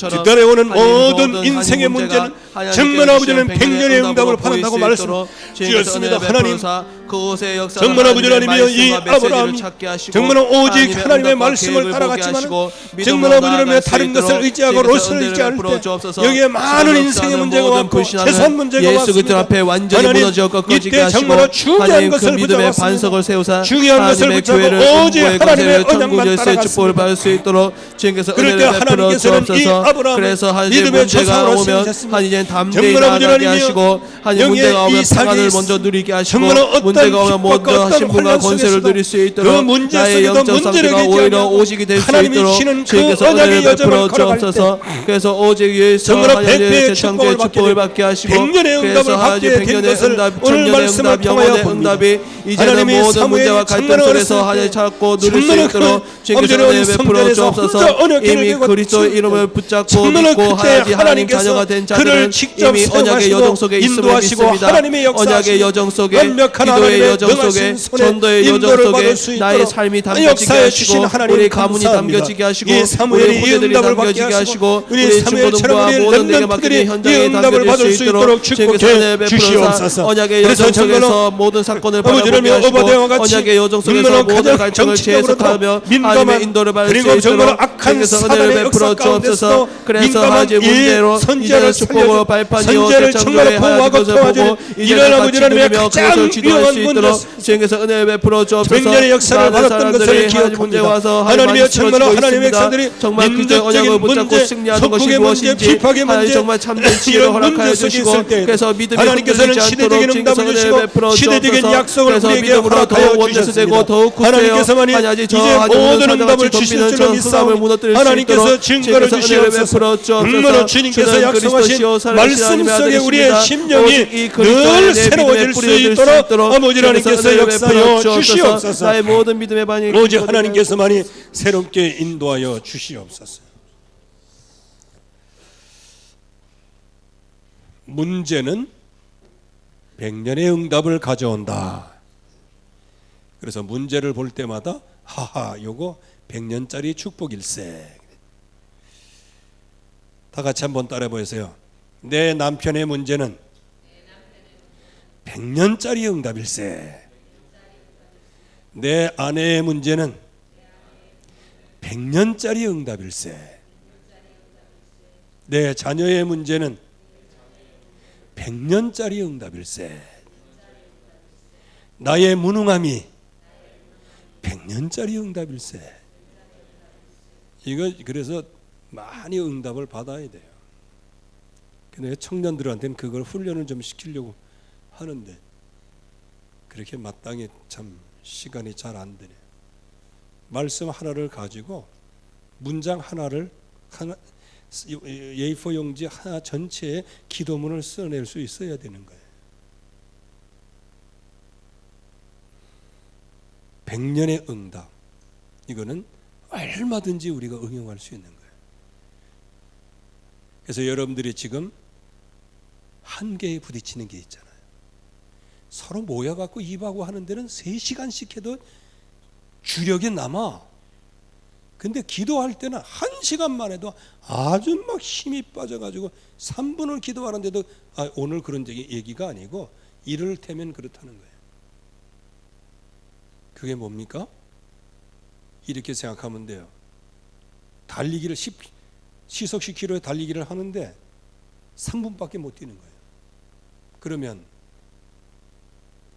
뒤따라오는 모든 인생의 문제는 정말 아버지는 100년의 응답을 받는다고 말씀 주셨습니다. 하나님, 정말 아버지 하나님이여, 이 아브라함이 정말 오직 하나님의 말씀을 따라갔지만 정말 아버지는 다른 것을 의지하고 롯을 의지할 때 여기에 많은 인생의 문제가 왔고 재산 문제가 예수 그리스도 앞에 완전히 무너져 꺾어지게 하시고, 하나님 그 믿음의 반석을 세우사 하나님의 교회를 공부의 권세를 천국 열쇠의 축복을 받을 수 있도록 주님께서 은혜를 베풀어 주옵소서. 그래서 하나님 문제가 오면 하나님 담대히 나아가게 하시고, 하나님 문제가 오면 평안을 먼저 누리게 하시고, 문제가 오면 먼저 신분과 권세를 누릴 수 있도록 나의 영적 상태가 오히려 오직이 될 수 있도록 주님께서 은혜를 베풀어 주옵소서. 그래서 오직 예수 하나님의 창조의 축복을 받게 하시고, 그래서 하나님 100년의 응답, 천년의 응답, 영원의 응답이 이제는 모든 문제와 갈등 속에서 하나님 찾고 누릴 수 있도록 주님께서 은혜를 베풀어 주옵소서. 이미 그리스도 이름을 붙잡고 믿고 하나님 자녀가 된 자들은 이미 언약의 여정 속에 있음을 믿습니다. 언약의 여정 속에, 기도의 여정 속에, 전도의 여정 속에 나의 삶이 담겨지게 하시고, 우리 가문이 담겨지게 하시고, 우리 후대들이 담겨지게 하시고, 우리 친구들과 모든 내게 맡기는 현장에 담겨질 수 있도록 주님께서 은혜를 베풀어서 언약의 여정 속에서 모든 사건을 바라보게 하시고, 언약의 여정 속에서 모든 갈등을 재해석하며 하나님의 인도를 받을 수 있도록 주님께서 은혜를 베풀어 주옵소서. 그래서 하나님 문제로 이제는 축복으로 발판이요 대창조의 하나님 것을 보고 이제는 같이 누리며 그것을 지도할 수 있도록 주님께서 은혜를 베풀어 주옵소서. 100년의 역사를 받았던 것을 기억합니다. 하나님의 정말 하나님의 백성들이 정말 그때 언약을 붙잡고 승리하는 것이 무엇인지 하나님 정말 참된 지혜를 허락하여 주시고, 그래서 믿음이 흔들리지 않도록 주님께서 은혜를 베풀어 주옵소서. 그래서 믿음으로 더욱 원대스되고 더욱 굳세어 하나님 저 하나님 사자같이 덮이는 저 흑암을 무너뜨릴 수 있도록 주님께서 은혜를 베풀어 주옵소서. 주님께서 약속하신 말씀 속에 우리의 심령이 늘 새로워질 수 있도록 아버지 하나님께서 역사하여 주시옵소서. 나의 모든 믿음의 반이 오직 하나님께서만이 새롭게 인도하여 주시옵소서. 문제는 100년의 응답을 가져온다. 그래서 문제를 볼 때마다 하하, 요거 100년짜리 축복일세. 다 같이 한번 따라해 보세요. 내 남편의 문제는 100년짜리 응답일세. 내 아내의 문제는 100년짜리 응답일세. 내 자녀의 문제는 100년짜리 응답일세. 나의 무능함이 100년짜리 응답일세. 이거 그래서 많이 응답을 받아야 돼요. 근데 청년들한테는 그걸 훈련을 좀 시키려고 하는데 그렇게 마땅히 참 시간이 잘 안 되네. 말씀 하나를 가지고 문장 하나를 A4 용지 하나 전체에 기도문을 써낼 수 있어야 되는 거예요. 100년의 응답, 이거는 얼마든지 우리가 응용할 수 있는 거예요. 그래서 여러분들이 지금 한계에 부딪히는 게 있잖아요. 서로 모여갖고 입하고 하는 데는 3시간씩 해도 주력이 남아. 근데 기도할 때는 1시간만 해도 아주 막 힘이 빠져가지고 3분을 기도하는데도 오늘 그런 얘기가 아니고 이를테면 그렇다는 거예요. 그게 뭡니까? 이렇게 생각하면 돼요. 달리기를 시속 10km에 달리기를 하는데 3분밖에 못 뛰는 거예요. 그러면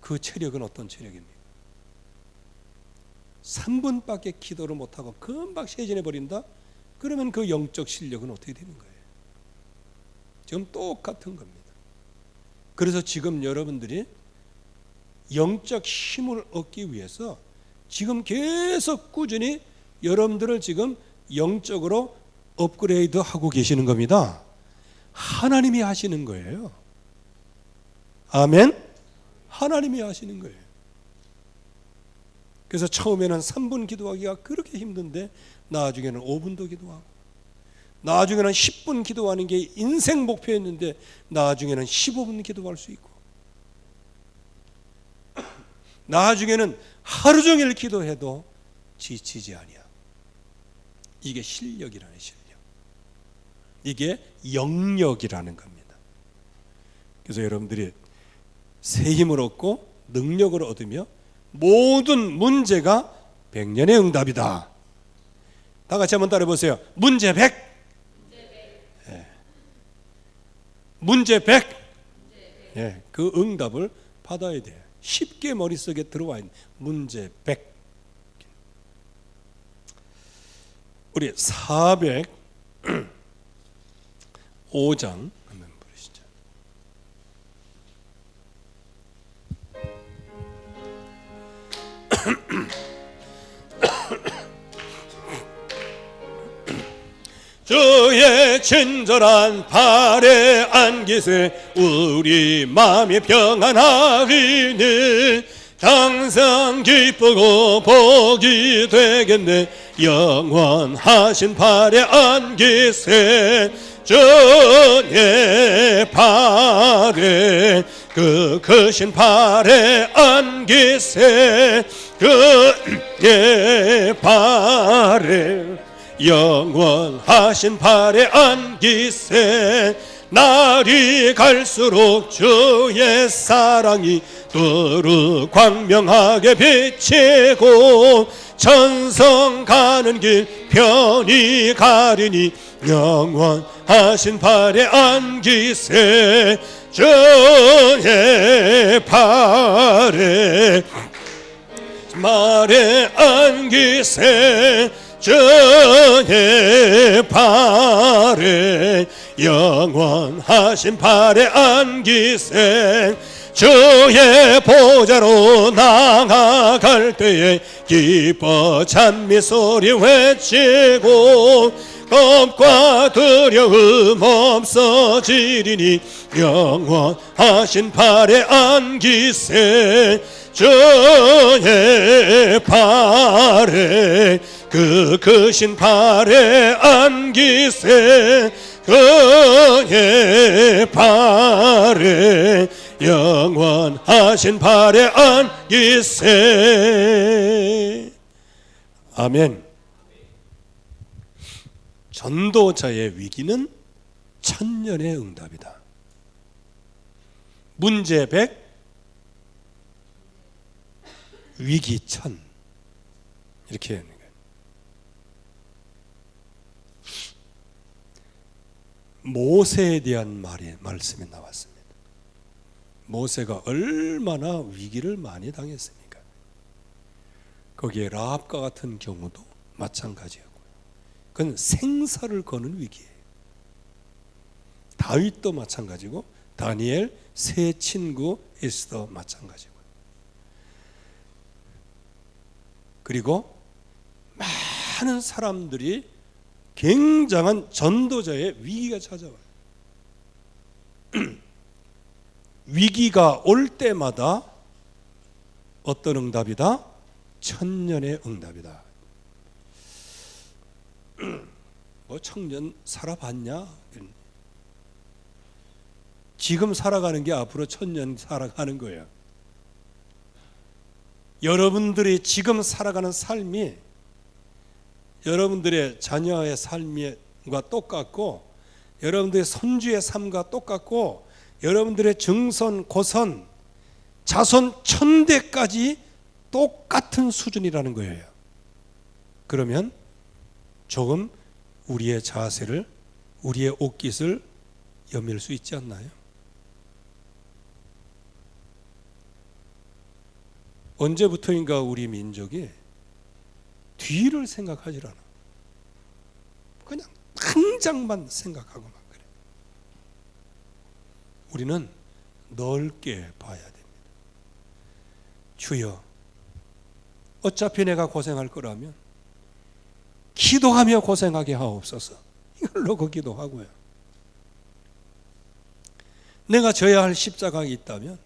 그 체력은 어떤 체력입니까? 3분밖에 기도를 못하고 금방 세진해 버린다? 그러면 그 영적 실력은 어떻게 되는 거예요? 지금 똑같은 겁니다. 그래서 지금 여러분들이 영적 힘을 얻기 위해서 지금 계속 꾸준히 여러분들을 지금 영적으로 업그레이드 하고 계시는 겁니다. 하나님이 하시는 거예요. 아멘? 하나님이 하시는 거예요. 그래서 처음에는 3분 기도하기가 그렇게 힘든데 나중에는 5분도 기도하고, 나중에는 10분 기도하는 게 인생 목표였는데 나중에는 15분 기도할 수 있고, 나중에는 하루 종일 기도해도 지치지 아니야. 이게 실력이라는 실력. 이게 영역이라는 겁니다. 그래서 여러분들이 새 힘을 얻고 능력을 얻으며 모든 문제가 100년의 응답이다. 다 같이 한번 따라해 보세요. 문제 100. 예. 문제 100. 예. 그 응답을 받아야 돼요. 쉽게 머릿속에 들어와 있는 문제 100. 우리 405장 한번 보시죠. 주의 친절한 발에 안기세 우리 마음이 평안하리니 항상 기쁘고 복이 되겠네. 영원하신 발에 안기세 주의 발에 그 크신 발에 안기세 그의 발에 영원하신 발에 안기세 날이 갈수록 주의 사랑이 두루 광명하게 비치고 천성 가는 길 편히 가리니 영원하신 발에 안기세 주의 발에 안기세 주의 발에 영원하신 발에 안기세 주의 보좌로 나아갈 때에 기뻐 찬미 소리 외치고 겁과 두려움 없어지리니 영원하신 발에 안기세 주의 발에 그 크신 발에 안기세 그의 발에 영원하신 발에 안기세. 아멘. 전도자의 위기는 천년의 응답이다. 문제 100, 위기 1000 이렇게 하는 거예요. 모세에 대한 말씀이 나왔습니다. 모세가 얼마나 위기를 많이 당했습니까? 거기에 라합과 같은 경우도 마찬가지였고요. 그건 생사를 거는 위기예요. 다윗도 마찬가지고 다니엘, 세 친구 에스더 마찬가지고요. 그리고 많은 사람들이 굉장한 전도자의 위기가 찾아와요. 위기가 올 때마다 어떤 응답이다? 천년의 응답이다. 뭐 청년 살아봤냐? 지금 살아가는 게 앞으로 천년 살아가는 거예요. 여러분들이 지금 살아가는 삶이 여러분들의 자녀의 삶과 똑같고, 여러분들의 손주의 삶과 똑같고, 여러분들의 증손, 고손, 자손 천대까지 똑같은 수준이라는 거예요. 그러면 조금 우리의 자세를, 우리의 옷깃을 여밀 수 있지 않나요? 언제부터인가 우리 민족이 뒤를 생각하지 않아. 그냥 당장만 생각하고 막 그래. 우리는 넓게 봐야 됩니다. 주여, 어차피 내가 고생할 거라면 기도하며 고생하게 하옵소서. 이걸 놓고 기도하고요. 내가 져야 할 십자가가 있다면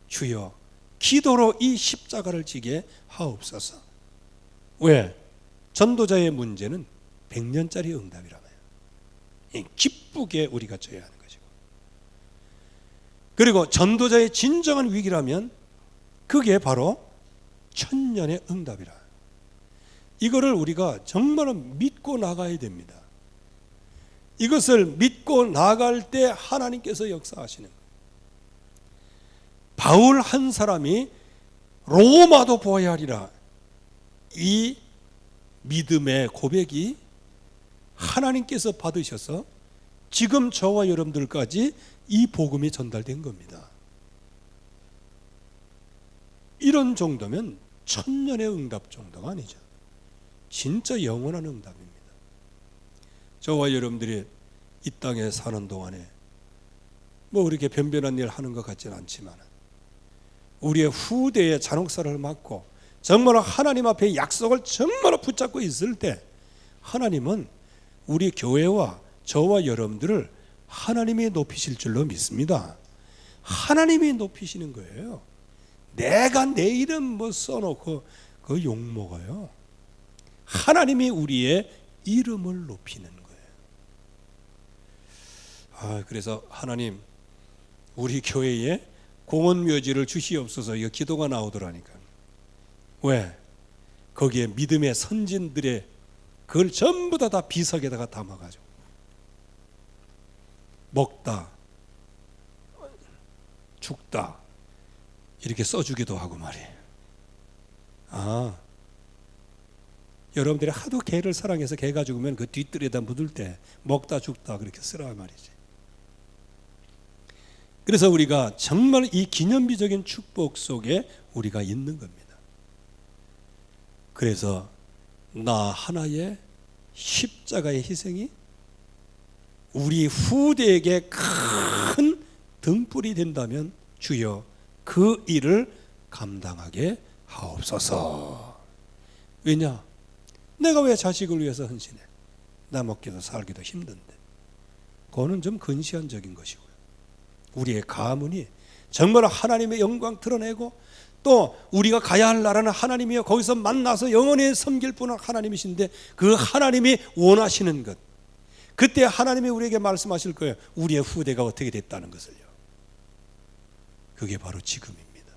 주여, 기도로 이 십자가를 지게 하옵소서. 왜? 전도자의 문제는 100년짜리 응답이라고요. 기쁘게 우리가 져야 하는 것이고. 그리고 전도자의 진정한 위기라면 그게 바로 천년의 응답이라. 이거를 우리가 정말 믿고 나가야 됩니다. 이것을 믿고 나갈 때 하나님께서 역사하시는 거예요. 바울 한 사람이 로마도 보아야 하리라, 이 믿음의 고백이 하나님께서 받으셔서 지금 저와 여러분들까지 이 복음이 전달된 겁니다. 이런 정도면 천년의 응답 정도가 아니죠. 진짜 영원한 응답입니다. 저와 여러분들이 이 땅에 사는 동안에 뭐 그렇게 변변한 일 하는 것 같지는 않지만 우리의 후대의 잔혹사를 막고 정말 하나님 앞에 약속을 정말 붙잡고 있을 때 하나님은 우리 교회와 저와 여러분들을 하나님이 높이실 줄로 믿습니다. 하나님이 높이시는 거예요. 내가 내 이름 뭐 써놓고 그 욕먹어요. 하나님이 우리의 이름을 높이는 거예요. 그래서 하나님, 우리 교회에 공원묘지를 주시옵소서. 이거 기도가 나오더라니까. 왜? 거기에 믿음의 선진들의 그걸 전부 다 비석에다가 담아가지고 먹다, 죽다 이렇게 써주기도 하고 말이에요. 여러분들이 하도 개를 사랑해서 개가 죽으면 그 뒷뜰에다 묻을 때 먹다 죽다 그렇게 쓰라 말이지. 그래서 우리가 정말 이 기념비적인 축복 속에 우리가 있는 겁니다. 그래서 나 하나의 십자가의 희생이 우리 후대에게 큰 등불이 된다면 주여 그 일을 감당하게 하옵소서. 왜냐? 내가 왜 자식을 위해서 헌신해? 나 먹기도 살기도 힘든데. 그거는 좀 근시안적인 것이고요. 우리의 가문이 정말 하나님의 영광 드러내고 또 우리가 가야 할 나라는 하나님이요, 거기서 만나서 영원히 섬길 분은 하나님이신데 그 하나님이 원하시는 것, 그때 하나님이 우리에게 말씀하실 거예요. 우리의 후대가 어떻게 됐다는 것을요. 그게 바로 지금입니다.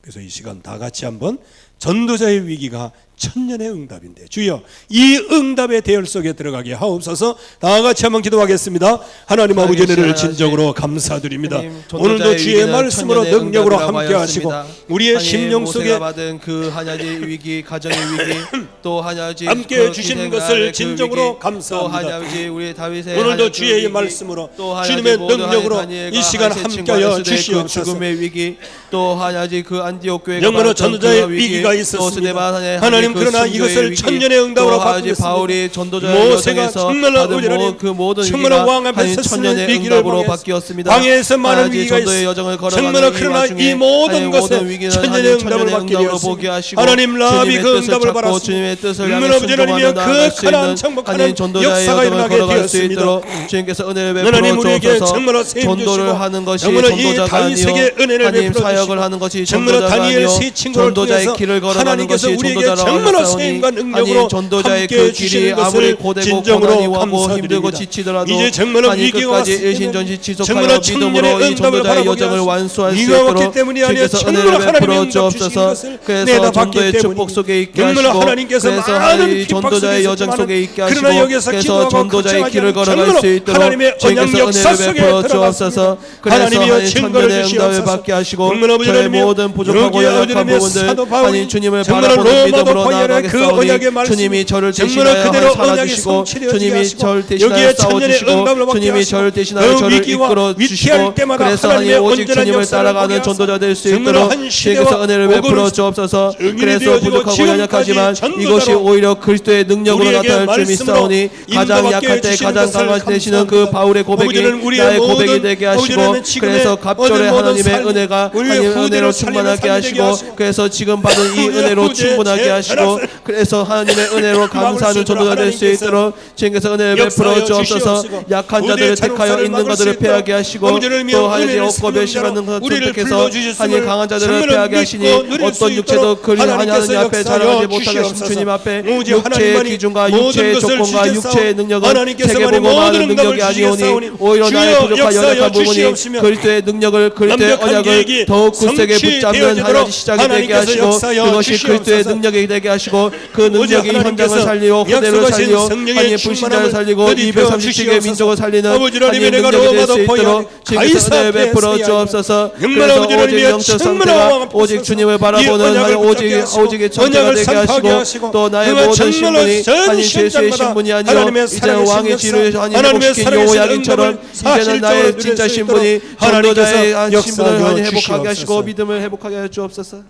그래서 이 시간 다 같이 한번 전도자의 위기가 천년의 응답인데 주여 이 응답의 대열 속에 들어가게 하옵소서. 다 같이 한번 기도하겠습니다. 하나님 아버지 은혜를 진정으로 감사드립니다. 오늘도 주의 말씀으로 능력으로 함께 하시고 우리의 심령 속에 받은 그 하나지 위기, 가정의 위기, 또 하나지 함께 주시는 것을 진정으로 감사합니다. 우리 다윗의 오늘도 주의 말씀으로 주님의 능력으로 이 시간 함께하여 주시옵소서. 죽음의 위기, 또 하나지 그 안디옥 교회가 영문어 받았던 전도자의 그 위기, 위기가 또 있었습니다. 스데반의 하나님 그 그러나 순교의 이것을 위기, 천년의 응답으로 또 아직 바꾸셨습니다. 바울이 전도자의 모세가 여정에서 정말로 받은 의뢰하는 그 모든 정말로 위기가 왕 앞에 한 섰으니 천년의 위기를 응답으로 방해했습니다. 바뀌었습니다. 광야에서 많은 아직 위기가 전도의 있습니다. 여정을 정말로 걸어가는 이 그러나 와중에 이 모든 것에 모든 위기는 천년의 하나님 응답을 천년의 받게 응답으로 보게 되었습니다. 하시고 하나님 라비 주님의 그 뜻을 응답을 찾고 받았습니다. 주님의 뜻을 눈물 향해 아버지 하나님이여 순종하며 나아갈 그 수 가나안 있는 정복하는 아니 전도자의 역사가 여정을 일어나게 걸어갈 수 되었습니다. 있도록 주님께서 은혜를 하나님 베풀어 우리에게 주옵소서. 정말로 세임 전도를 주시고 하는 것이 정말로 이 전도자가 아니요 다윗에게 은혜를 하나님 베풀어 사역을 주시고 하는 것이 정말로 전도자가 다니엘 아니요 세 친구를 전도자의 통해서 길을 걸어가는 하나님께서 것이 우리에게 전도자라고 정말로 하셨사오니 세임과 능력으로 아니 전도자의 함께 그 길이 주시는 아무리 것을 고되고 진정으로 고난이 와고 힘들고 감사드립니다. 지치더라도 이제 정말로 아니 위기가 끝까지 왔을 일신전시 때는 지속하여 정말로 믿음으로 천년의 이 응답을 전도자의 바라보게 여정을 하시고 완수할 수 네가 왔기 있도록 때문이 아니라 주님께서 정말로 은혜를 하나님의 베풀어 응답 주시는 주옵소서. 것을 그래서 내가 봤기 전도의 때문에 축복 속에 있게 정말로 하시고 하나님께서 그래서 많은 이 핍박 전도자의 속에 여정 있었지만 속에 있게 그러나 하시고 여기서 그래서 기도하고 전도자의 걱정하지 길을 않고 걸어갈 정말로 수 있도록 하나님의 언약 주님께서 역사 은혜를 속에 베풀어 들어갔습니다. 주옵소서. 그래서 하나님이여 하나님 증거를 천년의 응답을 주시옵소서. 받게 하시고 정말 아버지 저의 하나님이여 모든 부족하고 여기 연약한 하나님의 부분들 사도 바울이 아니 주님을 정말 바라보는 로마도 믿음으로 보혈의 그 나아가겠사오니 언약의 말씀 주님이 저를 정말 대신하여 그대로 언약이 살아주시고 성취되어지게 주님이 하시고 저를 대신하여 여기에 천년의 싸워주시고 응답을 받게 주님이 하시고 저를 대신하여 그 저를 위기와 이끌어 위태할 주시고 때마다 그래서 하나님의 하나님 오직 온전한 주님을 역사를 따라가는 보게 전도자 될 수 정말 있도록 한 시대와 주님께서 은혜를 베풀어 오고를 주옵소서. 증인이 그래서 되어지고 부족하고 지금까지 연약하지만 전도자로 이것이 오히려 그리스도의 능력으로 우리에게 나타날 줄 말씀으로 믿사오니 가장 인도받게 약할 때 해주시는 가장 것을 강화되시는 그 감사합니다. 바울의 고백이 아버지는 우리의 나의 고백이 모든 되게 하시고 아버지는 지금의 그래서 갑절에 모든 하나님의 삶, 은혜가 우리의 하나님의 후대를 은혜로 살리는 충만하게 삶이 되게 하시고 하시고 그래서 지금 받은 이 우리의 은혜로 후대에 충분하게 하시고 재편하사 그래서 하나님의 은혜로 감사하는 전도자 될 수 하나님께서 있도록 주님께서 은혜를 베풀어 역사하여 주옵소서. 주시옵시고 약한 자들을 우리의 택하여 자족사를 있는 막을 것들을 수 패하게 있도록 하시고 아버지를 또 하나님 은혜를 없고 배심하는 선언자로 것을 우리를 선택해서 불러주셨음을 아니 강한 자들을 정말로 패하게 하시니 믿고 누릴 수 어떤 육체도 있도록 그리 하나님 하나님께서 앞에 자랑하지 역사하여 못하게 하신 주시옵소서. 주님 앞에 오직 육체의 하나님만이 기준과 모든 육체의 것을 조건과 주셨사오니 육체의 능력은 하나님께서만이 세계 보고 모든 많은 응답을 능력이 아니오니 주시겠사오니 오히려 나의 주여 부족한 역사하여 연약한 부분이 주시옵시며 그리스도의 능력을 그리스도의 완벽한 언약을 계획이 더욱 굳세게 붙잡는 성취되어지도록 하나님 시작이 되게 하나님께서 하시고 역사하여 그것이 그리스도의 주시옵소서. 능력이 되게 하시고 그 오직 능력이 현장을 하나님께서 살리고 그대를 약속하신 살리고 성령의 아니 불신자를 충만함을 살리고 누리며 237개 주시옵소서. 민족을 살리는 아버지 하나님의 하나님 내가 능력이 될 수 로마도 있도록 보혈 주님께서 은혜를 베풀어 가이사 주옵소서. 정말 그래서 아버지 오직 하나님의 영적 정말 상태가 왕 앞에 오직 서서 주님을 이 바라보는 언약을 하나님 붙잡게 하시고 오직의 천재가 언약을 되게 선포하게 하시고 하시고 또 나의 그가 모든 정말로 신분이 전 아니 죄수의 현장마다 신분이 아니요 하나님의 이제는 살아계신 왕의 역사, 지를 아니 하나님의 회복시킨 살아계신 여호야긴처럼 응답을 이제는 나의 사실적으로 진짜 누릴 수 신분이 있도록 하나님께서 전도자의 신분을 역사하여 아니 회복하게 주시옵소서. 하시고 믿음을 회복하게 하여 주옵소서.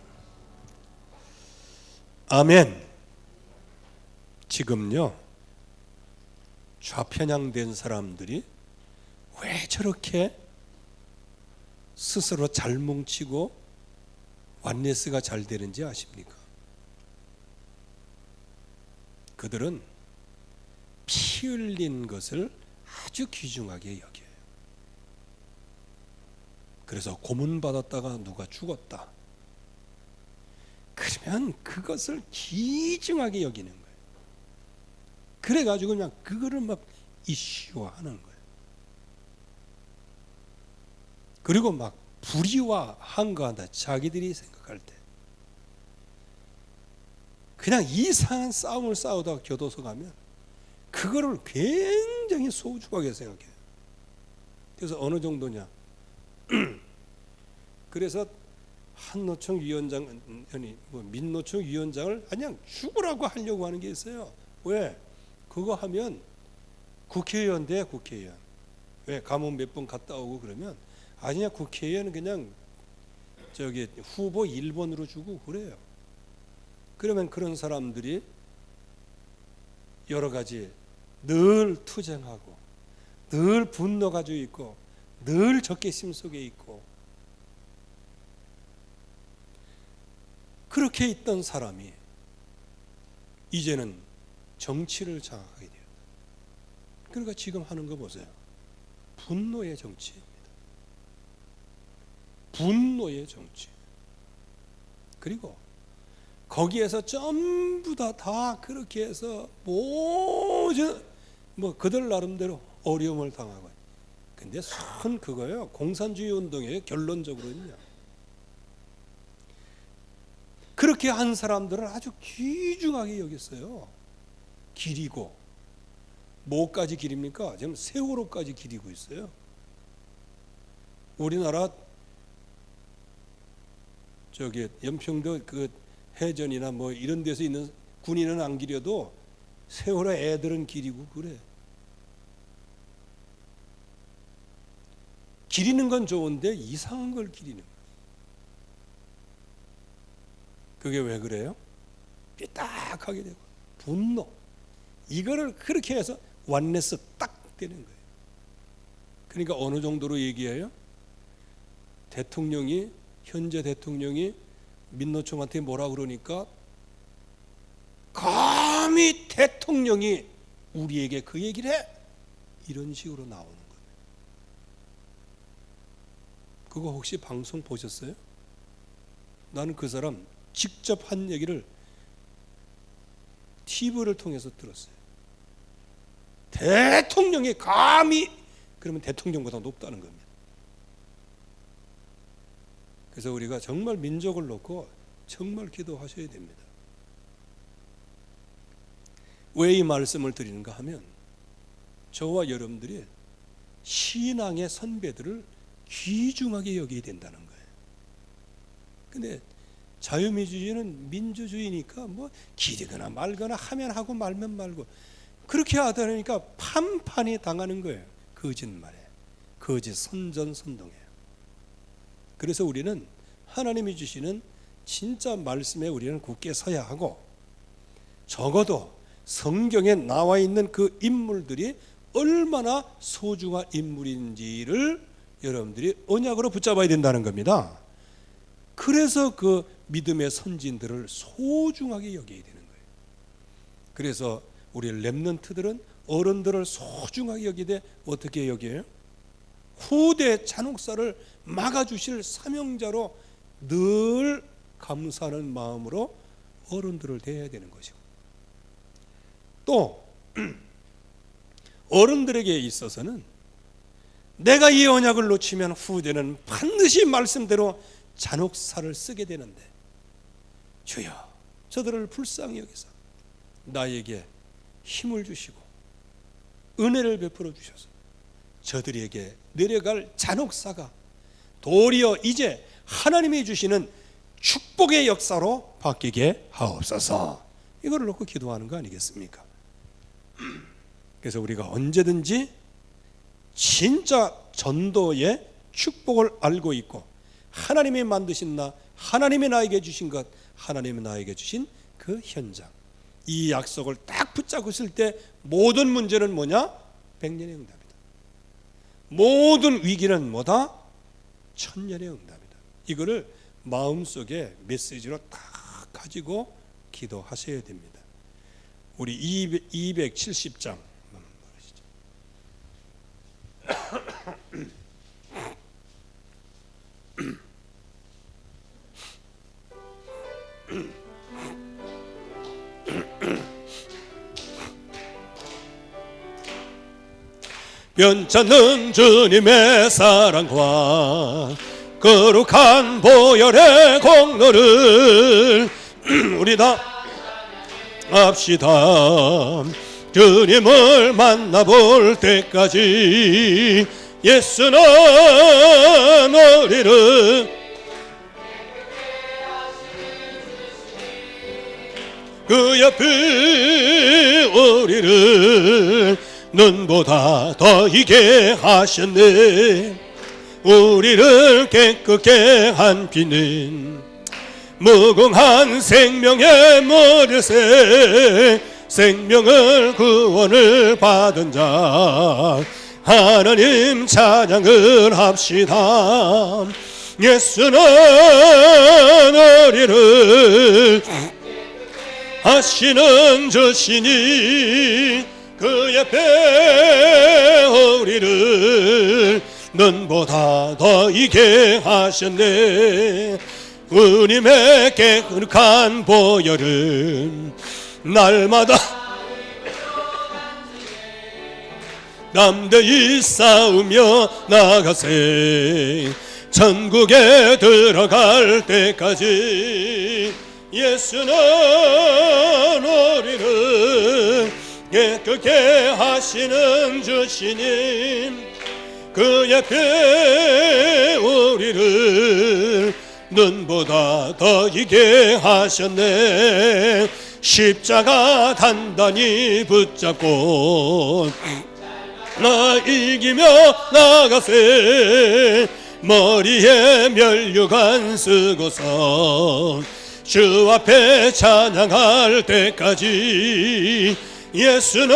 아멘. 지금요 좌편향된 사람들이 왜 저렇게 스스로 잘 뭉치고 완네스가 잘 되는지 아십니까? 그들은 피 흘린 것을 아주 귀중하게 여겨요. 그래서 고문받았다가 누가 죽었다 그러면 그것을 귀중하게 여기는 거예요. 그래가지고 그냥 그거를 막 이슈화하는 거예요. 그리고 막 불의와 한가한다 자기들이 생각할 때 그냥 이상한 싸움을 싸우다가 교도소 가면 그거를 굉장히 소중하게 생각해요. 그래서 어느 정도냐 그래서 한노총 위원장 아니 민노총 위원장을 그냥 죽으라고 하려고 하는 게 있어요. 왜? 그거 하면 국회의원 돼. 국회의원. 왜? 감옥 몇 번 갔다 오고 그러면 아니야 국회의원은 그냥 저기 후보 1번으로 주고 그래요. 그러면 그런 사람들이 여러 가지 늘 투쟁하고 늘 분노 가지고 있고 늘 적개심 속에 있고 그렇게 있던 사람이 이제는 정치를 장악하게 돼요. 그러니까 지금 하는 거 보세요. 분노의 정치입니다. 분노의 정치. 그리고 거기에서 전부 다 그렇게 해서 모든 뭐 그들 나름대로 어려움을 당하고. 근데 손 그거요. 공산주의 운동의 결론적으로는요. 그렇게 한 사람들을 아주 귀중하게 여겼어요. 기리고 뭐까지 기립니까? 지금 세월호까지 기리고 있어요. 우리나라 저기 연평도 그 해전이나 뭐 이런 데서 있는 군인은 안 기려도 세월호 애들은 기리고 그래. 기리는 건 좋은데 이상한 걸 기리는 거예요. 그게 왜 그래요? 삐딱하게 되고 분노, 이거를 그렇게 해서 완네스 딱 되는 거예요. 그러니까 어느 정도로 얘기해요? 대통령이, 현재 대통령이 민노총한테 뭐라 그러니까 감히 대통령이 우리에게 그 얘기를 해? 이런 식으로 나오는 거예요. 그거 혹시 방송 보셨어요? 나는 그 사람 직접 한 얘기를 TV를 통해서 들었어요. 대통령이 감히, 그러면 대통령보다 높다는 겁니다. 그래서 우리가 정말 민족을 놓고 정말 기도하셔야 됩니다. 왜 이 말씀을 드리는가 하면 저와 여러분들이 신앙의 선배들을 귀중하게 여겨야 된다는 거예요. 근데 자유민주주의는 민주주의니까 뭐 기르거나 말거나 하면 하고 말면 말고 그렇게 하다 보니까 판판이 당하는 거예요. 거짓말에, 거짓 선전선동에. 그래서 우리는 하나님이 주시는 진짜 말씀에 우리는 굳게 서야 하고, 적어도 성경에 나와 있는 그 인물들이 얼마나 소중한 인물인지를 여러분들이 언약으로 붙잡아야 된다는 겁니다. 그래서 그 믿음의 선진들을 소중하게 여겨야 되는 거예요. 그래서 우리 렘넌트들은 어른들을 소중하게 여기되 어떻게 여겨요? 후대 잔혹사를 막아주실 사명자로 늘 감사하는 마음으로 어른들을 대해야 되는 것이고, 또 어른들에게 있어서는 내가 이 언약을 놓치면 후대는 반드시 말씀대로 잔혹사를 쓰게 되는데, 주여 저들을 불쌍히 여기사 나에게 힘을 주시고 은혜를 베풀어 주셔서 저들에게 내려갈 잔혹사가 도리어 이제 하나님이 주시는 축복의 역사로 바뀌게 하옵소서. 이거를 놓고 기도하는 거 아니겠습니까? 그래서 우리가 언제든지 진짜 전도의 축복을 알고 있고, 하나님이 만드신 나, 하나님이 나에게 주신 것, 하나님이 나에게 주신 그 현장, 이 약속을 딱 붙잡고 있을 때 모든 문제는 뭐냐? 백년의 응답이다. 모든 위기는 뭐다? 천년의 응답이다. 이거를 마음속에 메시지로 딱 가지고 기도하셔야 됩니다. 우리 270장 변찮는 주님의 사랑과 거룩한 보혈의 공로를 우리 다 합시다. 주님을 만나볼 때까지 예수는 우리를 그 옆에 우리를 눈보다 더 이게 하셨네. 우리를 깨끗게 한 피는 무궁한 생명의 머리새, 생명을 구원을 받은 자 하나님 찬양을 합시다. 예수는 우리를 하시는 주시니 그 옆에 우리를 눈보다 더 이게 하셨네. 주님의 깨끗한 보혈은 날마다 담대히 싸우며 나가세. 천국에 들어갈 때까지 예수는 우리를 깨끗게 하시는 주시님, 그 옆에 우리를 눈보다 더 이게 하셨네. 십자가 단단히 붙잡고 나 이기며 나가세. 머리에 면류관 쓰고서 주 앞에 찬양할 때까지 예수는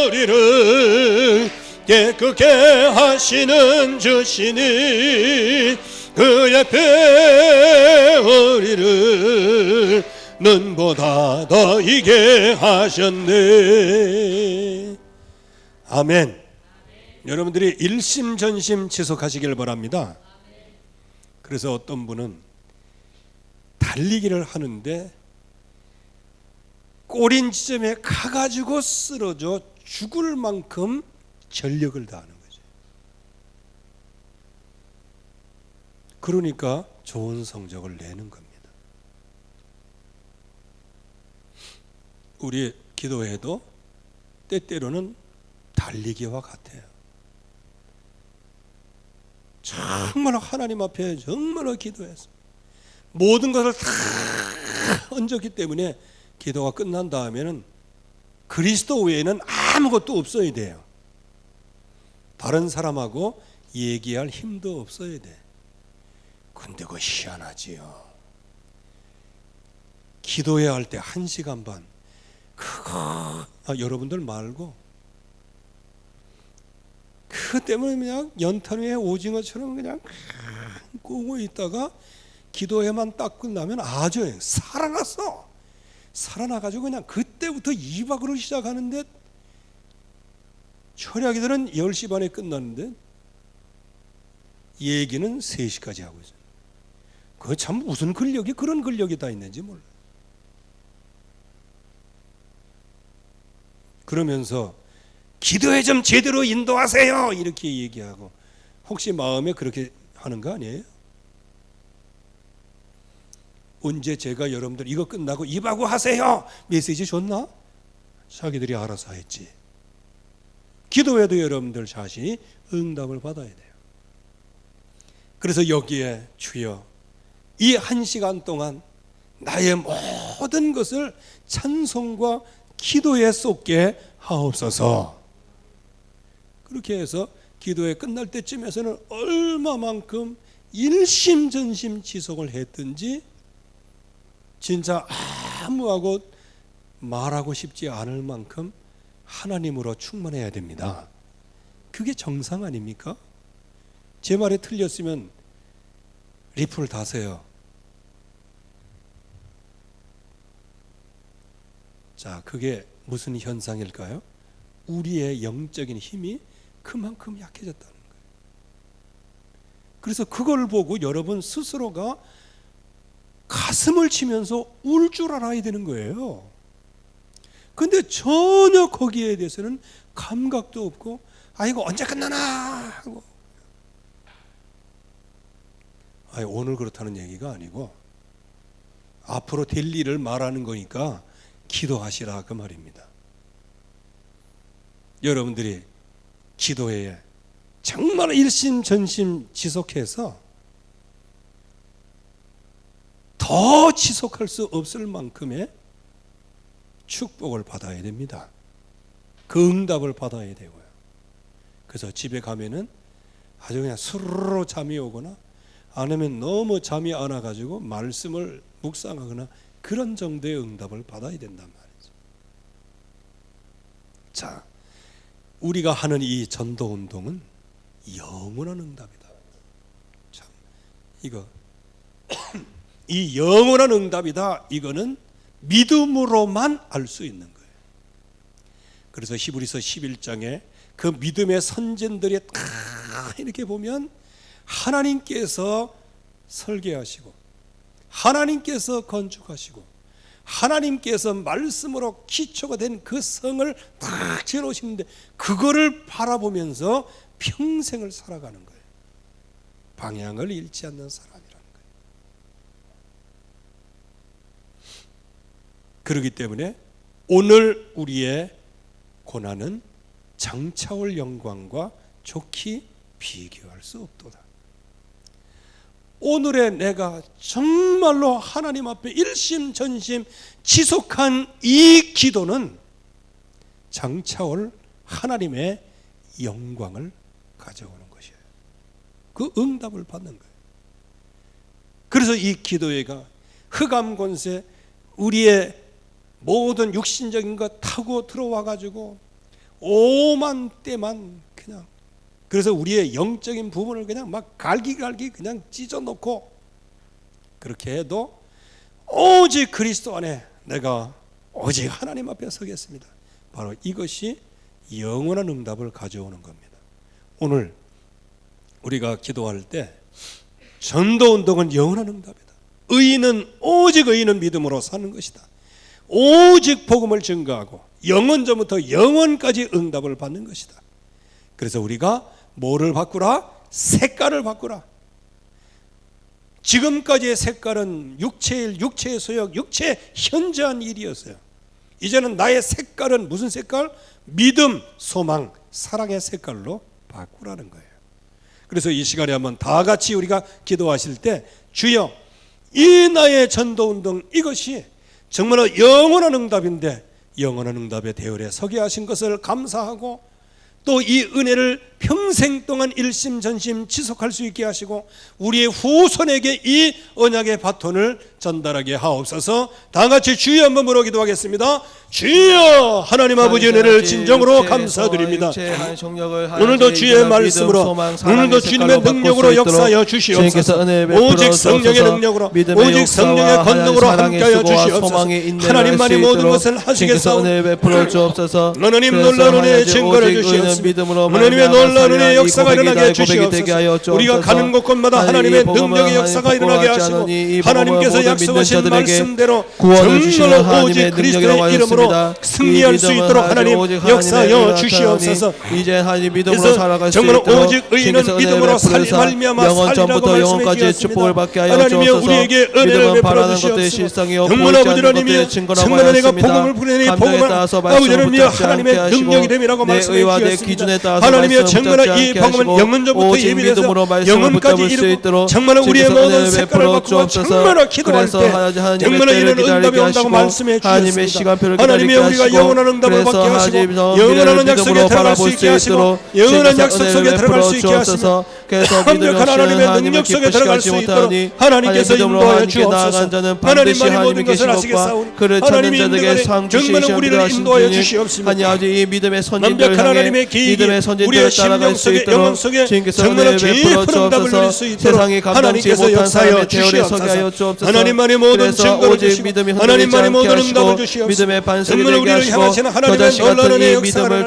우리를 깨끗게 하시는 주시니 그 옆에 우리를 눈보다 더 이게 하셨네. 아멘. 여러분들이 일심전심 지속하시길 바랍니다. 그래서 어떤 분은 달리기를 하는데 꼬린 지점에 가가지고 쓰러져 죽을 만큼 전력을 다하는 거죠. 그러니까 좋은 성적을 내는 겁니다. 우리 기도회도 때때로는 달리기와 같아요. 정말 하나님 앞에 정말로 기도해서 모든 것을 다 얹었기 때문에 기도가 끝난 다음에는 그리스도 외에는 아무것도 없어야 돼요. 다른 사람하고 얘기할 힘도 없어야 돼. 근데 그거 희한하지요. 기도해야 할 때 1시간 반 그거 여러분들 말고 그것 때문에 그냥 연탄 위에 오징어처럼 그냥 꼬고 있다가 기도회만 딱 끝나면 아주 살아났어. 살아나가지고 그냥 그때부터 2박으로 시작하는데 철야기들은 10시 반에 끝났는데 얘기는 3시까지 하고 있어요. 그거 참 무슨 근력이 그런 근력이 다 있는지 몰라요. 그러면서 기도회 좀 제대로 인도하세요 이렇게 얘기하고 혹시 마음에 그렇게 하는 거 아니에요? 언제 제가 여러분들 이거 끝나고 입하고 하세요 메시지 줬나? 자기들이 알아서 했지. 기도회도 여러분들 자신이 응답을 받아야 돼요. 그래서 여기에 주여 이 1시간 동안 나의 모든 것을 찬송과 기도에 쏟게 하옵소서. 그렇게 해서 기도회 끝날 때쯤에서는 얼마만큼 일심전심 지속을 했든지 진짜 아무하고 말하고 싶지 않을 만큼 하나님으로 충만해야 됩니다. 그게 정상 아닙니까? 제 말에 틀렸으면 리플 다세요. 자, 그게 무슨 현상일까요? 우리의 영적인 힘이 그만큼 약해졌다는 거예요. 그래서 그걸 보고 여러분 스스로가 가슴을 치면서 울 줄 알아야 되는 거예요. 근데 전혀 거기에 대해서는 감각도 없고 이거 언제 끝나나 하고 오늘 그렇다는 얘기가 아니고 앞으로 될 일을 말하는 거니까 기도하시라 그 말입니다. 여러분들이 기도회에 정말 일심전심 지속해서 더 지속할 수 없을 만큼의 축복을 받아야 됩니다. 그 응답을 받아야 되고요. 그래서 집에 가면은 아주 그냥 스르르 잠이 오거나 아니면 너무 잠이 안 와가지고 말씀을 묵상하거나 그런 정도의 응답을 받아야 된단 말이죠. 자, 우리가 하는 이 전도 운동은 영원한 응답이다. 참, 이거 이 영원한 응답이다. 이거는 믿음으로만 알 수 있는 거예요. 그래서 히브리서 11장에 그 믿음의 선진들이 다 이렇게 보면 하나님께서 설계하시고 하나님께서 건축하시고 하나님께서 말씀으로 기초가 된 그 성을 딱 지어놓으시는데 그거를 바라보면서 평생을 살아가는 거예요. 방향을 잃지 않는 사람이라는 거예요. 그렇기 때문에 오늘 우리의 고난은 장차올 영광과 좋게 비교할 수 없도다. 오늘의 내가 정말로 하나님 앞에 일심전심 지속한 이 기도는 장차올 하나님의 영광을 가져오는 것이에요. 그 응답을 받는 거예요. 그래서 이 기도회가 흑암 권세, 우리의 모든 육신적인 것 타고 들어와 가지고 오만 때만 그냥, 그래서 우리의 영적인 부분을 그냥 막 갈기갈기 그냥 찢어놓고, 그렇게 해도 오직 그리스도 안에 내가 오직 하나님 앞에 서겠습니다. 바로 이것이 영원한 응답을 가져오는 겁니다. 오늘 우리가 기도할 때 전도운동은 영원한 응답이다. 의인은 오직 의인은 믿음으로 사는 것이다. 오직 복음을 증거하고 영원전부터 영원까지 응답을 받는 것이다. 그래서 우리가 뭐를 바꾸라? 색깔을 바꾸라. 지금까지의 색깔은 육체의 소욕, 육체의 현저한 일이었어요. 이제는 나의 색깔은 무슨 색깔? 믿음, 소망, 사랑의 색깔로 바꾸라는 거예요. 그래서 이 시간에 한번 다 같이 우리가 기도하실 때, 주여, 이 나의 전도운동, 이것이 정말로 영원한 응답인데 영원한 응답의 대열에 서게 하신 것을 감사하고, 또 이 은혜를 평생 동안 일심전심 지속할 수 있게 하시고 우리의 후손에게 이 언약의 바톤을 전달하게 하옵소서. 다 같이 주여 한번 부르 기도하겠습니다. 주여, 하나님 아버지 은혜를 진정으로 감사드립니다. 오늘도 주의 말씀으로, 오늘도 주님의 능력으로 역사하여 주시옵소서. 오직 성령의 능력으로, 오직 성령의 권능으로 함께하여 주시옵소서. 하나님만이 모든 것을 하시겠사오니 하나님 놀라운 은혜의 증거를 주시옵소서. 하나님의 놀라운 은혜의 역사가 일어나게 주시옵소서. 우리가 가는 곳곳마다 하나님의 능력의 역사가 일어나게 하시고 하나님께서 약속하신 말씀대로 정말로 오직 그리스도의 이름으로 승리할 수 있도록 하나님 역사하여 주시옵소서. 그래서 정말 오직 의인은 믿음으로 말미암아 살리라고 말씀해 주셨습니다. 하나님이 우리에게 은혜를 베풀어 주시옵소서. 영원 아버지 하나님이 정말 내가 복음을 부르니 복음을 아버지 하나님이 하나님의 능력이 됨이라고 말씀해 주셨습니다. 하나님의 정말 이 복음은 영원전부터 예비돼서 영원까지 이루고 정말 우리의 모든 색깔을 바꾸고 정말 기도할 때 정말 이런 응답이 온다고 말씀해 주셨습니다. 하나님의 우리가 영원한 응답을 받게 하시고 영원한 약속에 들어갈 수 있게 하시고 영원한 약속 속에 들어갈 수 있게 하시고 완벽한 하나님의 능력 속에 들어갈 수 있도록 하나님께서 인도하여 주옵소서. 하나님만이 모든 것을 하시겠사오니 하나님이 인도하여 정말 우리를 인도하여 주시옵시며 완벽한 하나님의 계획이 우리의 심령 속에 영혼 속에 정말 깊은 응답을 누릴 수 있도록 하나님께서 역사하여 주시옵소서. 하나님만이 모든 증거를 주시고 하나님만이 모든 응답을 주시옵소서. 정말 우리를 향하시는 하나님의 놀라운 은혜의 역사를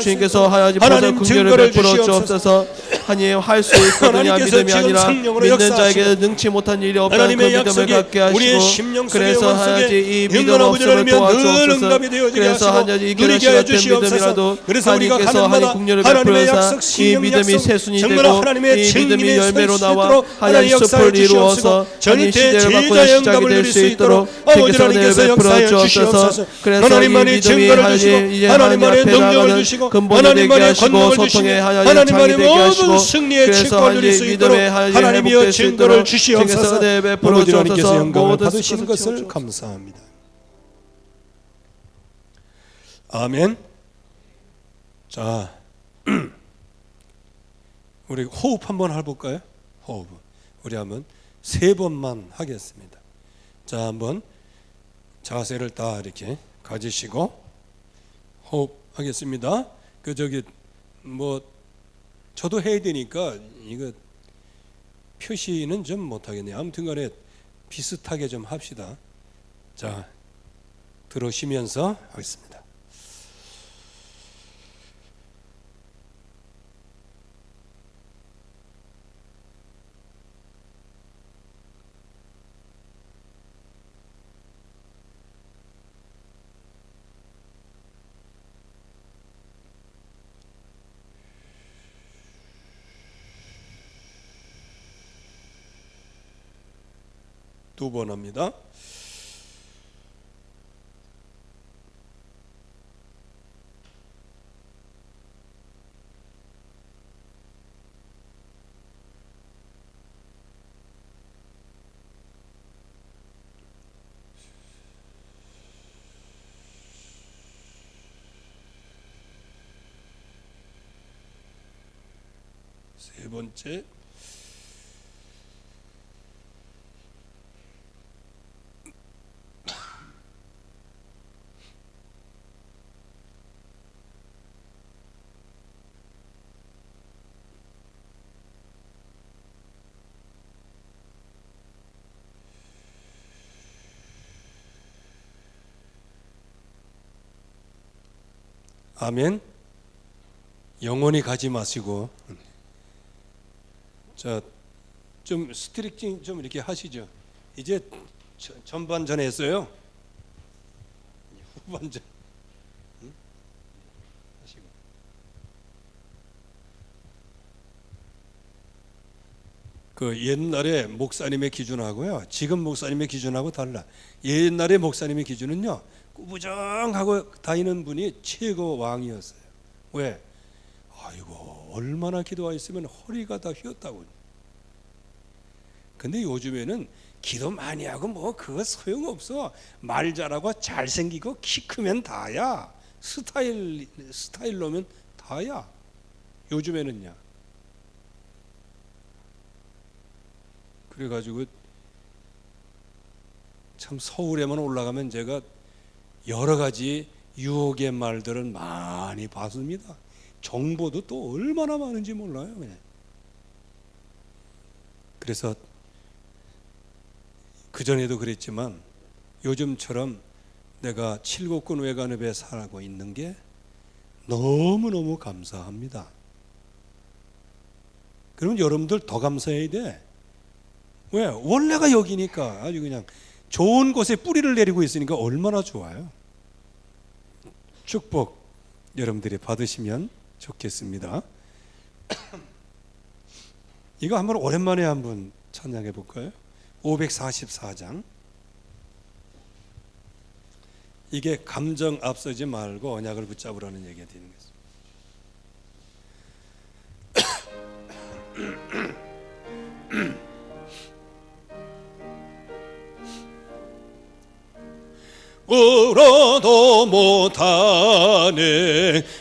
하나님 증거를 주시옵소서. 하나님 할수 있거든요. 믿음이 아니라 믿는 자에게 능치 못한 일이 없다는 그 믿음을 갖게 하시고, 그래서 하나님 이 믿음 없음을 도와주옵소서. 그래서 하나님 이 결혼 시간 된 믿음이라도 하나님께서 하나님 국률을 베풀어서 이 믿음이 새순이 되고 이 믿음이 열매로 나와 하나님 숲을 이루어서 하나님 시대를 바꾸는 시작이 될 수 있도록 주께서 은혜를 베풀어 주옵소서. 그래서 이 믿음이 하나님 이제 하나님 앞에 나가는 근본이 되게 하시고 소통의 하나님 장이 되게 하시고, 그래서 하나님 믿음의 하나님이여 증거를 주시옵소서. 아버지 하나님께서 영광을 받으시는 것을 감사합니다. 아멘. 자, 우리 호흡 한번 해볼까요? 호흡. 우리 한번 3번만 하겠습니다. 자, 한번 자세를 다 이렇게 가지시고 호흡하겠습니다. 저도 해야 되니까 이거 표시는 좀 못하겠네요. 아무튼간에 비슷하게 좀 합시다. 자, 들으시면서 하겠습니다. 두 번 합니다. 세 번째. 아멘. 영원히 가지 마시고 좀 스트릭징 좀 이렇게 하시죠. 이제 전반전 했어요. 후반전 하시고. 그 옛날에 목사님의 기준하고요, 지금 목사님의 기준하고 달라. 옛날에 목사님의 기준은요, 꾸부정하고 다니는 분이 최고 왕이었어요. 왜? 아이고, 얼마나 기도하였으면 허리가 다 휘었다고. 근데 요즘에는 기도 많이 하고 뭐 그거 소용없어. 말 잘하고 잘생기고 키 크면 다야. 스타일로면 다야. 요즘에는요. 그래가지고 참 서울에만 올라가면 제가 여러 가지 유혹의 말들을 많이 봤습니다. 정보도 또 얼마나 많은지 몰라요. 그냥. 그래서 그전에도 그랬지만 요즘처럼 내가 칠곡군 외관읍에 살고 있는 게 너무너무 감사합니다. 그러면 여러분들 더 감사해야 돼. 왜? 원래가 여기니까 아주 그냥 좋은 곳에 뿌리를 내리고 있으니까 얼마나 좋아요. 축복 여러분들이 받으시면 좋겠습니다. 이거 한번 오랜만에 한번 찬양해 볼까요? 544장. 이게 감정 앞서지 말고 언약을 붙잡으라는 얘기가 되는 것입니다. 울어도 못하네.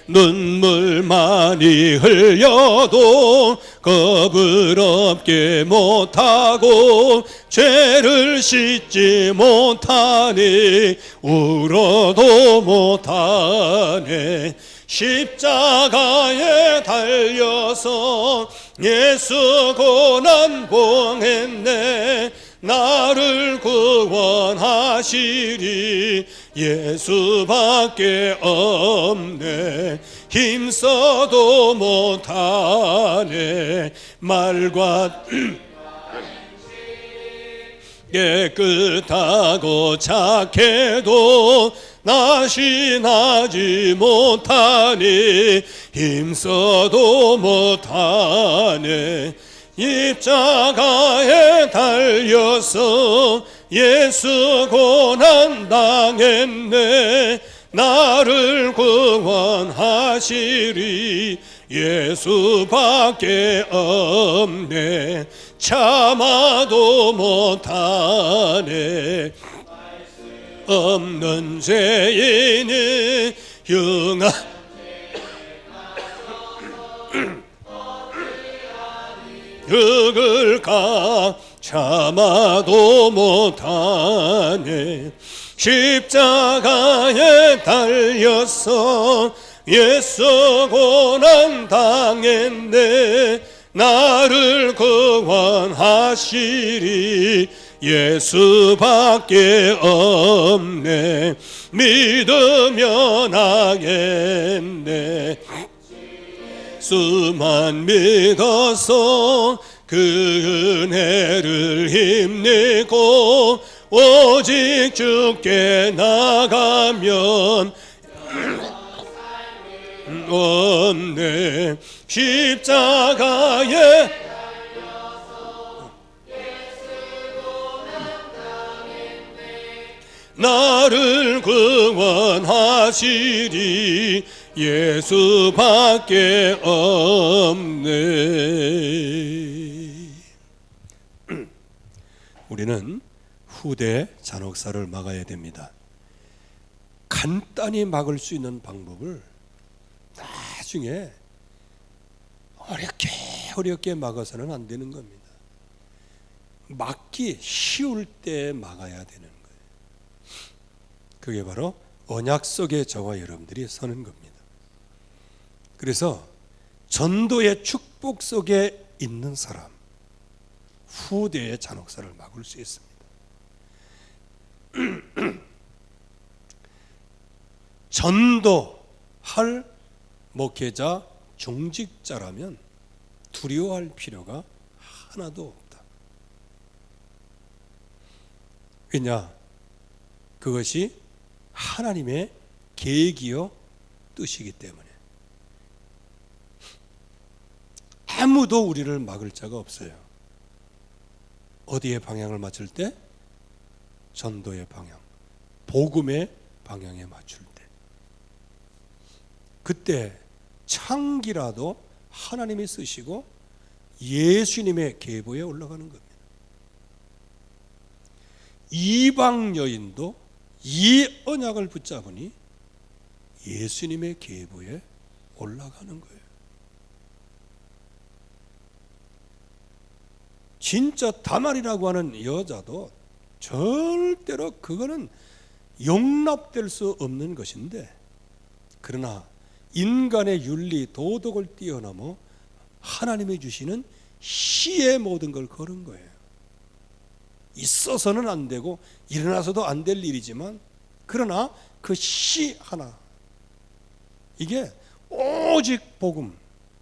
눈물 많이 흘려도 겁을 없게 못하고 죄를 씻지 못하네. 울어도 못하네. 십자가에 달려서 예수 고난 봉했네. 나를 구원하시리 예수밖에 없네. 힘써도 못하네. 말과 깨끗하고 착해도 나신하지 못하니 힘써도 못하네. 십자가에 달려서 예수 고난 당했네. 나를 구원하시리 예수밖에 없네. 참아도 못하네. 없는 죄인이 흉한 흙을까 참아도 못하네. 십자가에 달려서 예수 고난 당했네. 나를 구원하시리 예수밖에 없네. 믿으면 하겠네. 수만 믿어서 그 은혜를 힘내고 오직 주께 나가면 없네. 십자가에 나를 구원하시리 예수밖에 없네. 우리는 후대 잔혹사를 막아야 됩니다. 간단히 막을 수 있는 방법을 나중에 어렵게 막아서는 안 되는 겁니다. 막기 쉬울 때 막아야 되는 거예요. 그게 바로 언약 속에 저와 여러분들이 서는 겁니다. 그래서 전도의 축복 속에 있는 사람, 후대의 잔혹사를 막을 수 있습니다. 전도하는 할 목회자, 중직자라면 두려워할 필요가 하나도 없다. 왜냐? 그것이 하나님의 계획이요 뜻이기 때문에 아무도 우리를 막을 자가 없어요. 어디에 방향을 맞출 때? 전도의 방향, 복음의 방향에 맞출 때. 그때 창기라도 하나님이 쓰시고 예수님의 계보에 올라가는 겁니다. 이방 여인도 이 언약을 붙잡으니 예수님의 계보에 올라가는 거예요. 진짜 다말이라고 하는 여자도 절대로 그거는 용납될 수 없는 것인데, 그러나 인간의 윤리, 도덕을 뛰어넘어 하나님이 주시는 시의 모든 걸 걸은 거예요. 있어서는 안 되고 일어나서도 안 될 일이지만, 그러나 그 시 하나, 이게 오직 복음,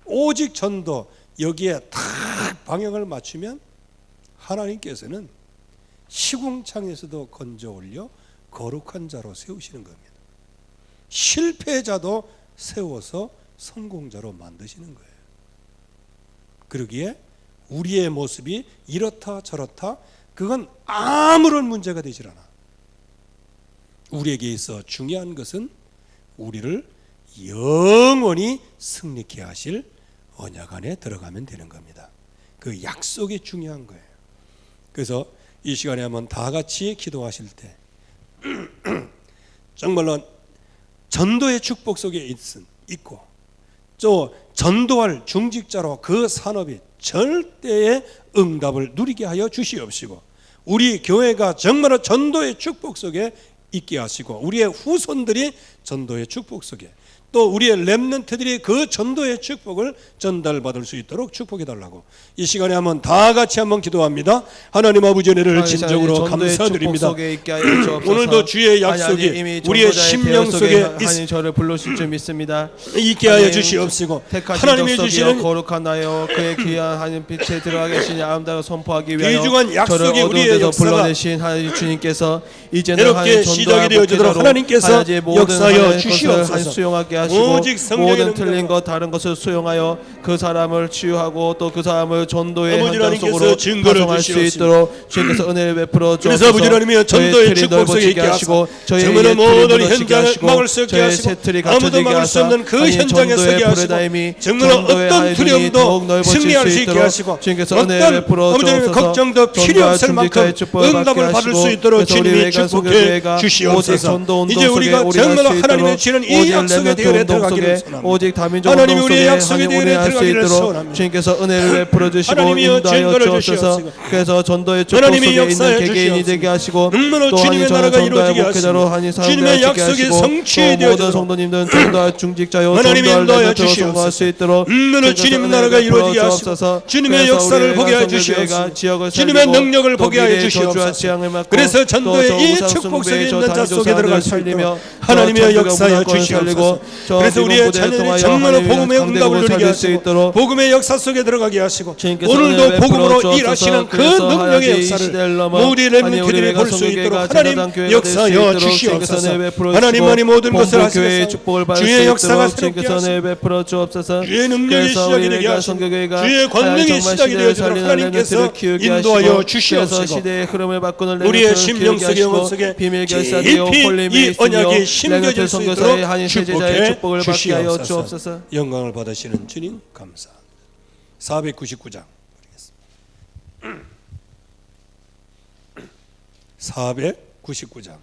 오직 전도, 여기에 딱 방향을 맞추면 하나님께서는 시궁창에서도 건져 올려 거룩한 자로 세우시는 겁니다. 실패자도 세워서 성공자로 만드시는 거예요. 그러기에 우리의 모습이 이렇다 저렇다 그건 아무런 문제가 되질 않아. 우리에게 있어 중요한 것은 우리를 영원히 승리케 하실 언약 안에 들어가면 되는 겁니다. 그 약속이 중요한 거예요. 그래서 이 시간에 한번 다 같이 기도하실 때 정말로 전도의 축복 속에 있고 또 전도할 중직자로 그 산업이 절대의 응답을 누리게 하여 주시옵시고, 우리 교회가 정말로 전도의 축복 속에 있게 하시고, 우리의 후손들이 전도의 축복 속에, 또 우리의 렘넌트들이 그 전도의 축복을 전달받을 수 있도록 축복해 달라고 이 시간에 한번 다 같이 한번 기도합니다. 하나님 아버지 은혜를 진정으로 감사드립니다. 오늘도 주의 약속이 우리의 심령 속에 하나님 저를 불러주실 줄 믿습니다. 있게 하여 주시옵시고, 하나님이 주시는 거룩한 나여 그의 귀한 하나님 빛에 들어가 계시니 아름다워 선포하기 위하여 귀중한 약속이 우리의 역사가 불러내신 하나님 주님께서 이제는 이렇게 시작이 되어지도록 하나님께서 역사하여 주시옵소서. 수용하게 하시고 모든 틀린 것 다른 것을 수용하여 그 사람을 치유하고 또 그 사람을 전도의 현장 속으로 파송할 수 있도록 주님께서 은혜를 베풀어 주옵소서. 아버지 하나님이여 전도의 축복 속에 있게 하시고, 정말 모든 현장을 막을 수 없게 하시고, 아무도 막을 수 없는 그 현장에 서게 하시고, 정말 어떤 두려움도 승리할 수 있게 하시고, 어떤 아버지 걱정도 필요 없을 만큼 응답을 받을 수 있도록 주님이 축복해 주시옵소서. 이제 우리가 정말 하나님의 주시는 이 약속의 대열에 들어가기를 소원합니다. 하나님이 우리의 약속의 대열에 들어가기를 소원합니다. 주님께서 은혜를 베풀어 주시고 인도하여 주옵소서. 그래서 전도의 축복 속에 있는 개개인이 되게 하시고, 또 하나님 저는 전도의 목회자로 하나님 사람들을 지게 하시고, 또 모든 성도님들은 전도할 중직자요 전도할 렘넌트로 성공할 수 있도록 주님 나라가 이루어지게 하시고, 주님의 역사를 보게 하여 주시옵소서. 주님의 능력을 보게 하여 주시옵소서. 그래서 전도의 이 축복 속에 있는 자 속에 들어갈 수 있도록 하나님의 역사하여 주시옵소서. 그래서 우리의 자녀들이 정말로 복음의 응답을 누리게 하시고, 복음의 역사 속에 들어가게 하시고, 오늘도 복음으로 일하시는 그 능력의 역사를 우리 렘넌트들이 볼 수 있도록 하나님 역사하여 주시옵소서. 하나님만이 모든 것을 하시옵소서. 주의 역사가 새롭게 하시고, 주의 능력이 시작이 되게 하시고, 주의 권능이 시작이 되어지도록 하나님께서 인도하여 주시옵소서. 우리의 심령 속에 영혼 속에 깊이 이 언약이 심겨질 수 있도록 축복해 주시옵소서. 영광을 받으시는 주님 감사합니다. 499장 499장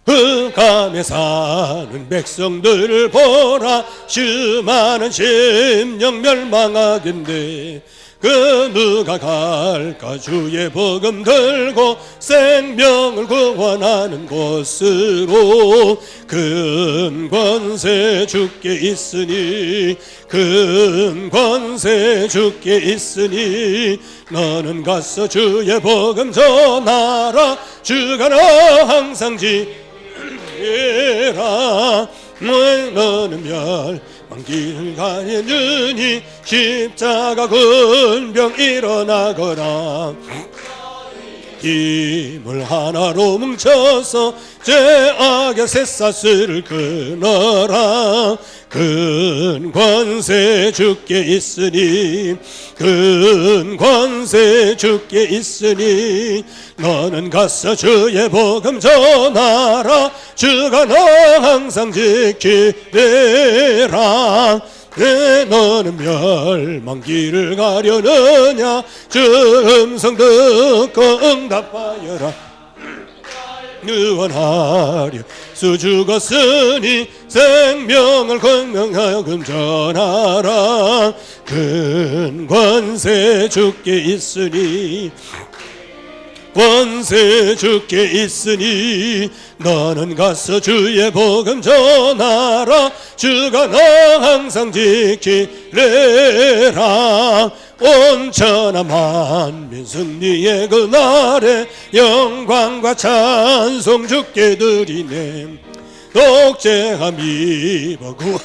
흑암에 사는 백성들을 보라. 수많은 심령 멸망하겠네. 그 누가 갈까 주의 복음 들고 생명을 구원하는 곳으로 큰 권세 주께 있으니 큰 권세 주께 있으니 너는 가서 주의 복음 전하라 주가 너 항상 지혜라 너는 멸망길을 가느니 십자가 군병 일어나거라 힘을 하나로 뭉쳐서 죄악의 쇠사슬을 끊어라 큰 권세 주께 있으니 큰 권세 주께 있으니 너는 가서 주의 복음 전하라 주가 너 항상 지키리라 왜 너는 멸망길을 가려느냐 주 음성 듣고 응답하여라 유언하려 수 죽었으니 생명을 광명하금 전하라 큰 권세 주께 있으니 권세 주께 있으니 너는 가서 주의 복음 전하라 주가 너 항상 지키리라 온천하 만민 승리의 그날에 영광과 찬송 주께 드리네 독재함 입어구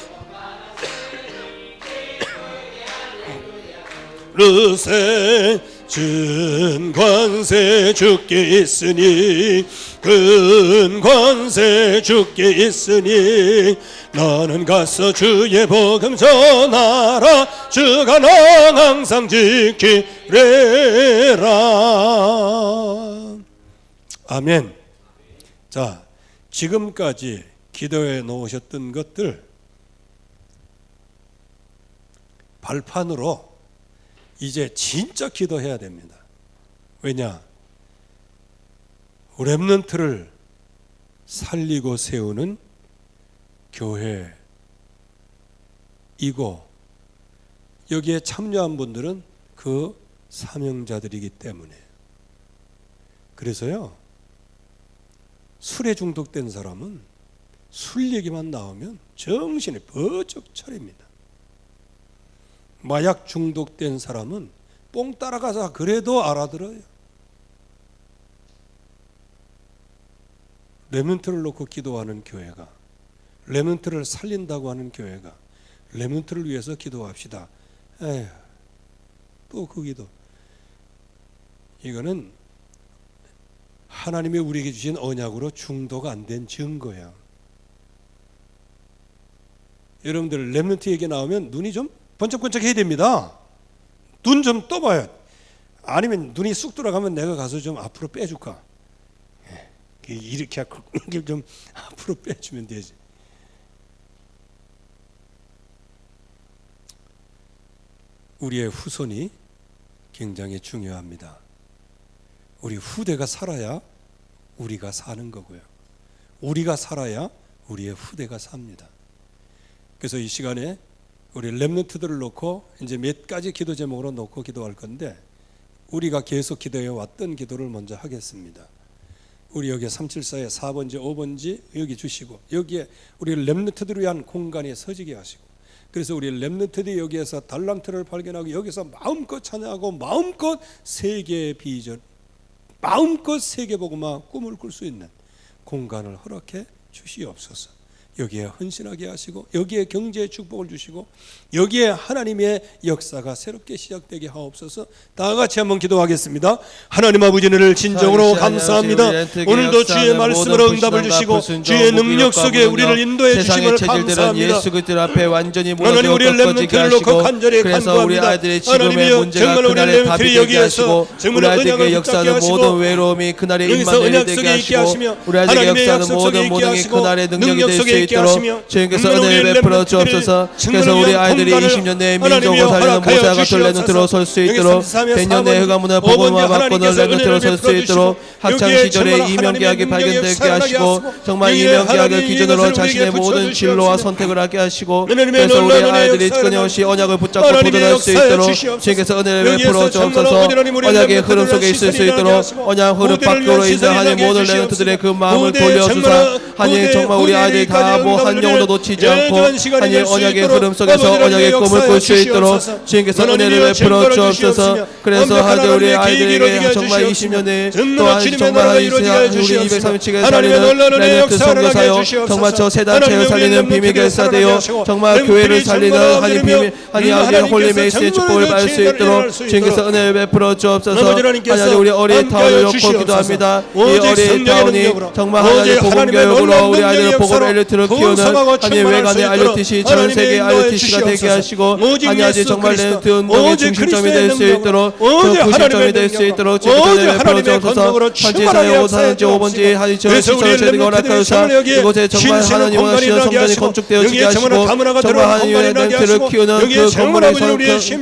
르세 큰 권세 주께 있으니 큰 권세 주께 있으니 너는 가서 주의 복음 전하라 주가 너 항상 지키리라 아멘. 자, 지금까지 기도해 놓으셨던 것들 발판으로 이제 진짜 기도해야 됩니다. 왜냐? 렘넌트를 살리고 세우는 교회이고 여기에 참여한 분들은 그 사명자들이기 때문에 그래서요 술에 중독된 사람은 술 얘기만 나오면 정신이 번쩍 차립니다. 마약 중독된 사람은 뽕 따라가서 그래도 알아들어요. 렘넌트를 놓고 기도하는 교회가 렘넌트를 살린다고 하는 교회가 렘넌트를 위해서 기도합시다. 에휴, 또 그 기도. 이거는 하나님이 우리에게 주신 언약으로 중도가 안 된 증거야. 여러분들 렘넌트 얘기 나오면 눈이 좀 번쩍번쩍 해야 됩니다. 눈 좀 떠봐요. 아니면 눈이 쑥 들어가면 내가 가서 좀 앞으로 빼줄까? 이렇게 좀 앞으로 빼주면 되지. 우리의 후손이 굉장히 중요합니다. 우리 후대가 살아야 우리가 사는 거고요. 우리가 살아야 우리의 후대가 삽니다. 그래서 이 시간에 우리 렘넌트들을 놓고 이제 몇 가지 기도 제목으로 놓고 기도할 건데 우리가 계속 기도해 왔던 기도를 먼저 하겠습니다. 우리 여기 374에 4번지 5번지 여기 주시고 여기에 우리 렘넌트들을 위한 공간에 서지게 하시고 그래서 우리 렘넌트들이 여기에서 달란트를 발견하고 여기서 마음껏 찬양하고 마음껏 세계의 비전 마음껏 세계복음화 꿈을 꿀 수 있는 공간을 허락해 주시옵소서. 여기에 헌신하게 하시고 여기에 경제의 축복을 주시고 여기에 하나님의 역사가 새롭게 시작되게 하옵소서. 다 같이 한번 기도하겠습니다. 하나님 아버지를 진정으로 감사합니다. 오늘도 주의 말씀으로 응답을 주시고 주의 능력 속에 우리를 인도해 주심을 감사합니다. 하나님 우리를 렘넌트를 놓고 간절히 간구합니다. 하나님이여 정말 우리 렘넌트들이 여기에서 정말 언약을 붙잡게 하시고 여기서 언약 속에 있게 하시며 하나님의 약속 속에 있게 하시고 능력 속에 있도록 주님께서 은혜를 베풀어 주옵소서. 그래서 우리 아이들이 20년 내에 민족을 살리는 모세와 같은 렘넌트로 설 수 있도록 100년 내에 흑암문화 복음화 바꾸는 렘넌트로 설 수 있도록 학창시절에 이명계약이 발견되게 하시고 정말 이명계약을 기준으로 자신의 모든 진로와 선택을 하게 하시고 그래서 우리 아이들이 끊임없이 언약을 붙잡고 도전할 수 있도록 주님께서 은혜를 베풀어 주옵소서. 언약의 흐름 속에 있을 수 있도록 언약 흐름 밖으로 인정하는 모든 렘넌트들의 그 마음을 돌려주사 하나님 정말 우리 아이들이 다 뭐 한 영혼도 놓치지 않고 하나님 언약의 흐름 속에서 언약의 꿈을 꿀 수 있도록 주님께서 은혜를 베풀어 주옵소서. 그래서 하나님 우리 아이들에게 정말 20년에 또한 정말 우리 237개 살리는 렘넌트 선교사요 정말 저 세단체를 살리는 비밀 결사되어 정말 교회를 살리는 하나님 비밀 하나님 홀리 메이스의 축복을 받을 수 있도록 주님께서 은혜를 베풀어 주옵소서. 하나님 우리 어린 타운을 놓고 기도합니다. 이 어린 타운이 정말 하나님 복음 교육으로 우리 아이들을 복음 엘리트로 키우는 하나님 외관의 RUTC 전 세계 RUTC가 되게 하시고 하나님 정말 렘넌트 운동의 중심점이 될 수 있도록 그 구심점이 될 수 있도록 주님께서 은혜를 베풀어 주옵소서. 현지사회 5사는지 5번지 하나님 저 시설을 제대로 허락하여서 이곳에 정말 하나님 원하시는 성전이 건축되어지게 하시고 정말 하나님의 렘넌트를 키우는 그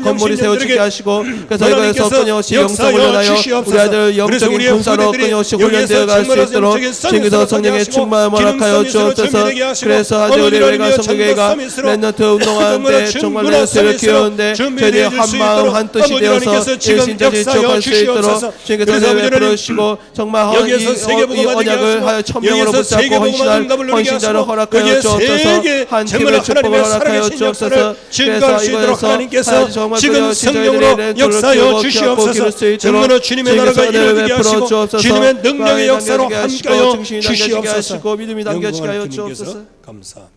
건물이 세워지게 하시고 그래서 이거에서 끊임없이 영성을 전하여 우리 아이들 영적인 군사로 끊임없이 훈련되어 갈 수 있도록 주님께서 성령의 충만을 허락하여 주옵소서. 그래서 아주 우리 외관 성교회가 렘넌트 운동하는데 정말 렘넌트를 키우는데 저희들이 한마음 한뜻이 되어서 일신자지 지속할 수 있도록 주님께서 은혜를 베풀으시고 정말 이 언약을 하여 천명으로 붙잡고 헌신자를 허락하여 주옵소서. 한 팀의 축복을 허락하여 주옵소서. 그래서 이거에서 정말 지금 성령으로 역사여 주시옵소서. 정말로 주님의 나라가 이루어지게 하시고 주님의 능력의 역사로 함께하여 주시옵소서. 믿음이 담겨지게 하여 주옵소서. 감사합니다.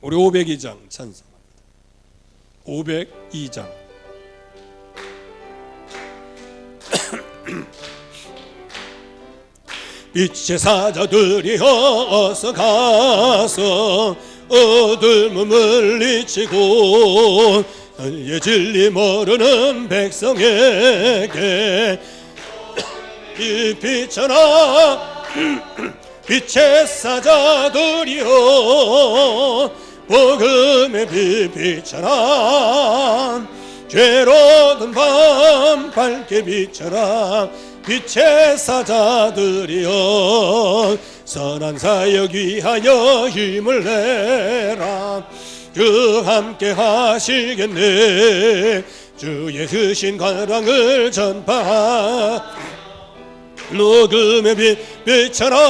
우리 502장 찬송합니다. 502장 빛의 사자들이 어서 가서 어둠을 물리치고 의 진리 모르는 백성에게 이 빛처럼 빛의 사자들이여 복음의 빛처럼 죄로든 밤 밝게 비춰라 빛의 사자들이여 선한 사역 위하여 힘을 내라 주 함께 하시겠네 주의 크신 관광을 전파 녹음의 빛처럼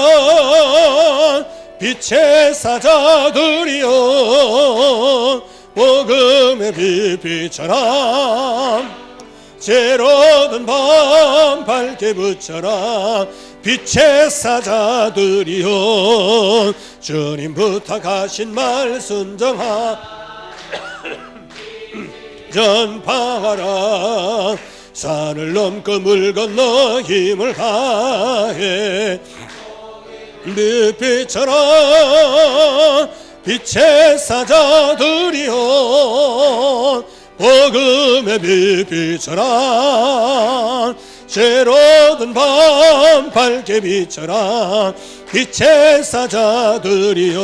빛의 사자들이여 복음의 빛처럼 죄로든 밤 밝게 붙여라 빛의 사자들이여 주님 부탁하신 말 전파하라 산을 넘고 물 건너 힘을 다해 빛처럼 빛의 사자들이여 복음의 빛처럼 죄로든 밤 밝게 비춰라 빛의 사자들이여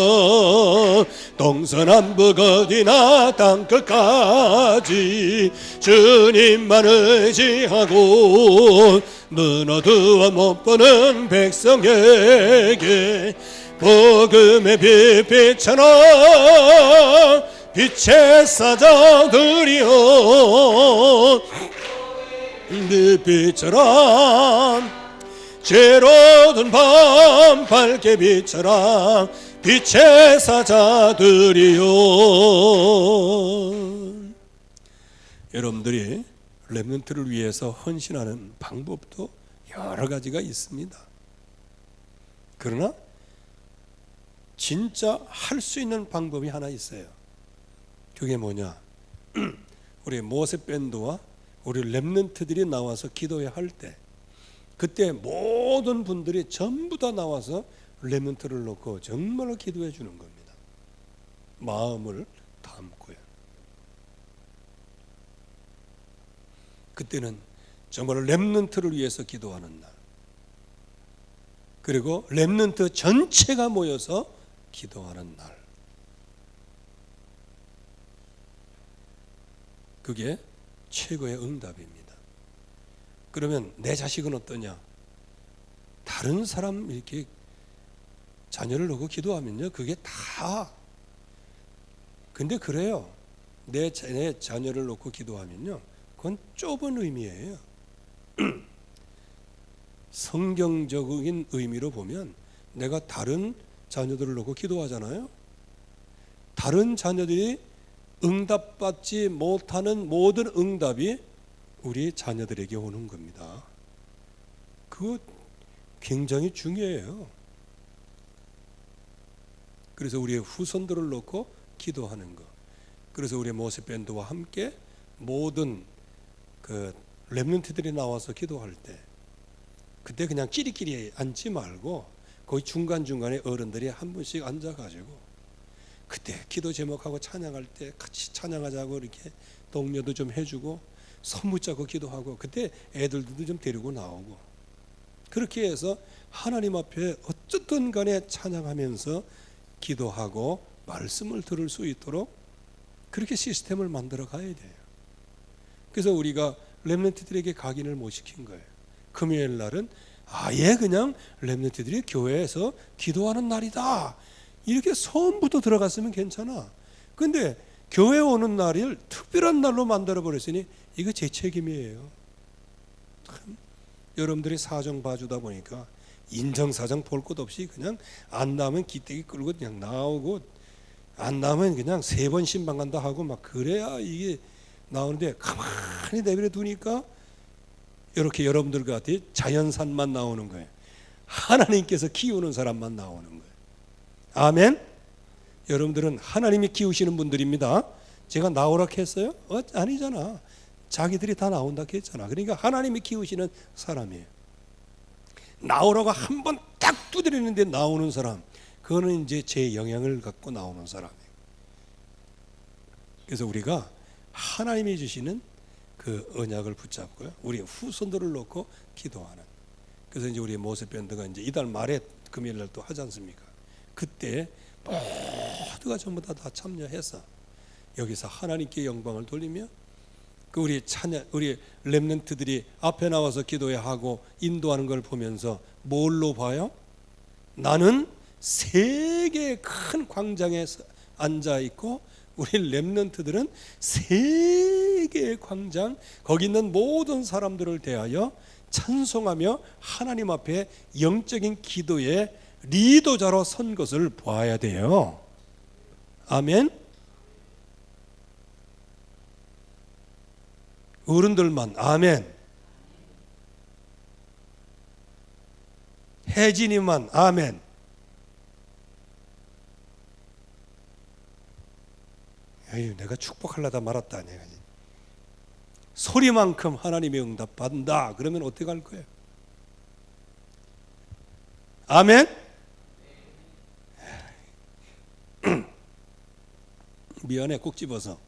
동서남북 어디나 땅끝까지 주님만 의지하고 눈 어두워 못 보는 백성에게 복음의 빛처럼 빛의 사자들이여 빛처럼 죄로든 밤 밝게 비춰라 빛의 사자들이여 여러분들이 렘넌트를 위해서 헌신하는 방법도 여러 가지가 있습니다. 그러나 진짜 할 수 있는 방법이 하나 있어요. 그게 뭐냐? 우리 모세 밴드와 우리 렘넌트들이 나와서 기도해야 할 때 그때 모든 분들이 전부 다 나와서 렘넌트를 놓고 정말로 기도해 주는 겁니다. 마음을 담고요. 그때는 정말 렘넌트를 위해서 기도하는 날, 그리고 렘넌트 전체가 모여서 기도하는 날, 그게 최고의 응답입니다. 그러면 내 자식은 어떠냐? 다른 사람 이렇게 자녀를 놓고 기도하면요, 그게 다. 근데 그래요. 내 자녀를 놓고 기도하면요, 그건 좁은 의미예요. 성경적인 의미로 보면 내가 다른 자녀들을 놓고 기도하잖아요. 다른 자녀들이 응답받지 못하는 모든 응답이 우리 자녀들에게 오는 겁니다. 그거 굉장히 중요해요. 그래서 우리의 후손들을 놓고 기도하는 것. 그래서 우리 모세 밴드와 함께 모든 그 렘넌트들이 나와서 기도할 때, 그때 그냥 끼리끼리 앉지 말고 거기 중간중간에 어른들이 한 분씩 앉아가지고 그때 기도 제목하고 찬양할 때 같이 찬양하자고 이렇게 독려도 좀 해주고 손 붙잡고 기도하고, 그때 애들도 좀 데리고 나오고, 그렇게 해서 하나님 앞에 어쨌든 간에 찬양하면서 기도하고 말씀을 들을 수 있도록 그렇게 시스템을 만들어 가야 돼요. 그래서 우리가 렘넌트들에게 각인을 못 시킨 거예요. 금요일 날은 아예 그냥 렘넌트들이 교회에서 기도하는 날이다, 이렇게 처음부터 들어갔으면 괜찮아. 근데 교회 오는 날을 특별한 날로 만들어 버렸으니 이거 제 책임이에요. 참, 여러분들이 사정 봐주다 보니까 인정사정 볼 것 없이 그냥 안 나오면 기대기 끌고 그냥 나오고, 안 나오면 그냥 3번 신방 간다 하고 막 그래야 이게 나오는데, 가만히 내버려 두니까 이렇게 여러분들 같이 자연산만 나오는 거예요. 하나님께서 키우는 사람만 나오는 거예요. 아멘. 여러분들은 하나님이 키우시는 분들입니다. 제가 나오라 했어요? 아니잖아. 자기들이 다 나온다 했잖아. 그러니까 하나님이 키우시는 사람이에요. 나오라고 한 번 딱 두드리는데 나오는 사람, 그거는 이제 제 영향을 갖고 나오는 사람이에요. 그래서 우리가 하나님이 주시는 그 언약을 붙잡고요, 우리 후손들을 놓고 기도하는. 그래서 이제 우리 모세 밴드가 이제 이달 말에 금요일 날 또 하지 않습니까? 그때 모두가 전부 다 참여해서 여기서 하나님께 영광을 돌리며, 그 우리 렘넌트들이 앞에 나와서 기도해야 하고 인도하는 걸 보면서 뭘로 봐요? 나는 세계의 큰 광장에 앉아 있고 우리 렘넌트들은 세계의 광장, 거기 있는 모든 사람들을 대하여 찬송하며 하나님 앞에 영적인 기도의 리더자로 선 것을 보아야 돼요. 아멘. 어른들만 아멘. 혜진이만 아멘. 에휴, 내가 축복하려다 말았다. 내가 소리만큼 하나님의 응답 받는다 그러면 어떻게 할 거예요? 아멘. 미안해, 꼭 집어서.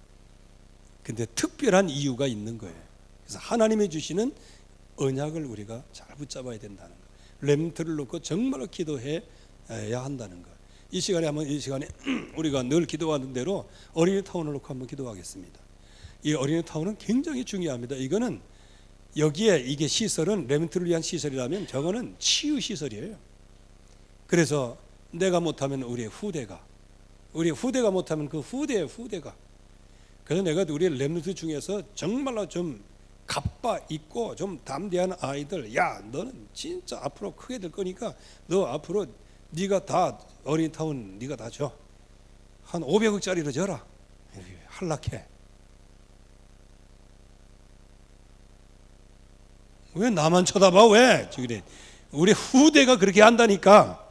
근데 특별한 이유가 있는 거예요. 그래서 하나님이 주시는 언약을 우리가 잘 붙잡아야 된다는 거예요. 렘트를 놓고 정말로 기도해야 한다는 거예요. 이 시간에 우리가 늘 기도하는 대로 어린이 타운을 놓고 한번 기도하겠습니다. 이 어린이 타운은 굉장히 중요합니다. 이거는 여기에 이게 시설은 렘트를 위한 시설이라면 저거는 치유 시설이에요. 그래서 내가 못하면 우리 후대가 못하면 그 후대가. 그래서 내가 우리 렘넌트 중에서 정말로 좀 갑바 있고 좀 담대한 아이들, 야 너는 진짜 앞으로 크게 될 거니까 너 앞으로 네가 다 어린이타운 네가 다 줘. 한 500억짜리로 줘라. 한락해. 왜 나만 쳐다봐? 왜? 우리 후대가 그렇게 한다니까.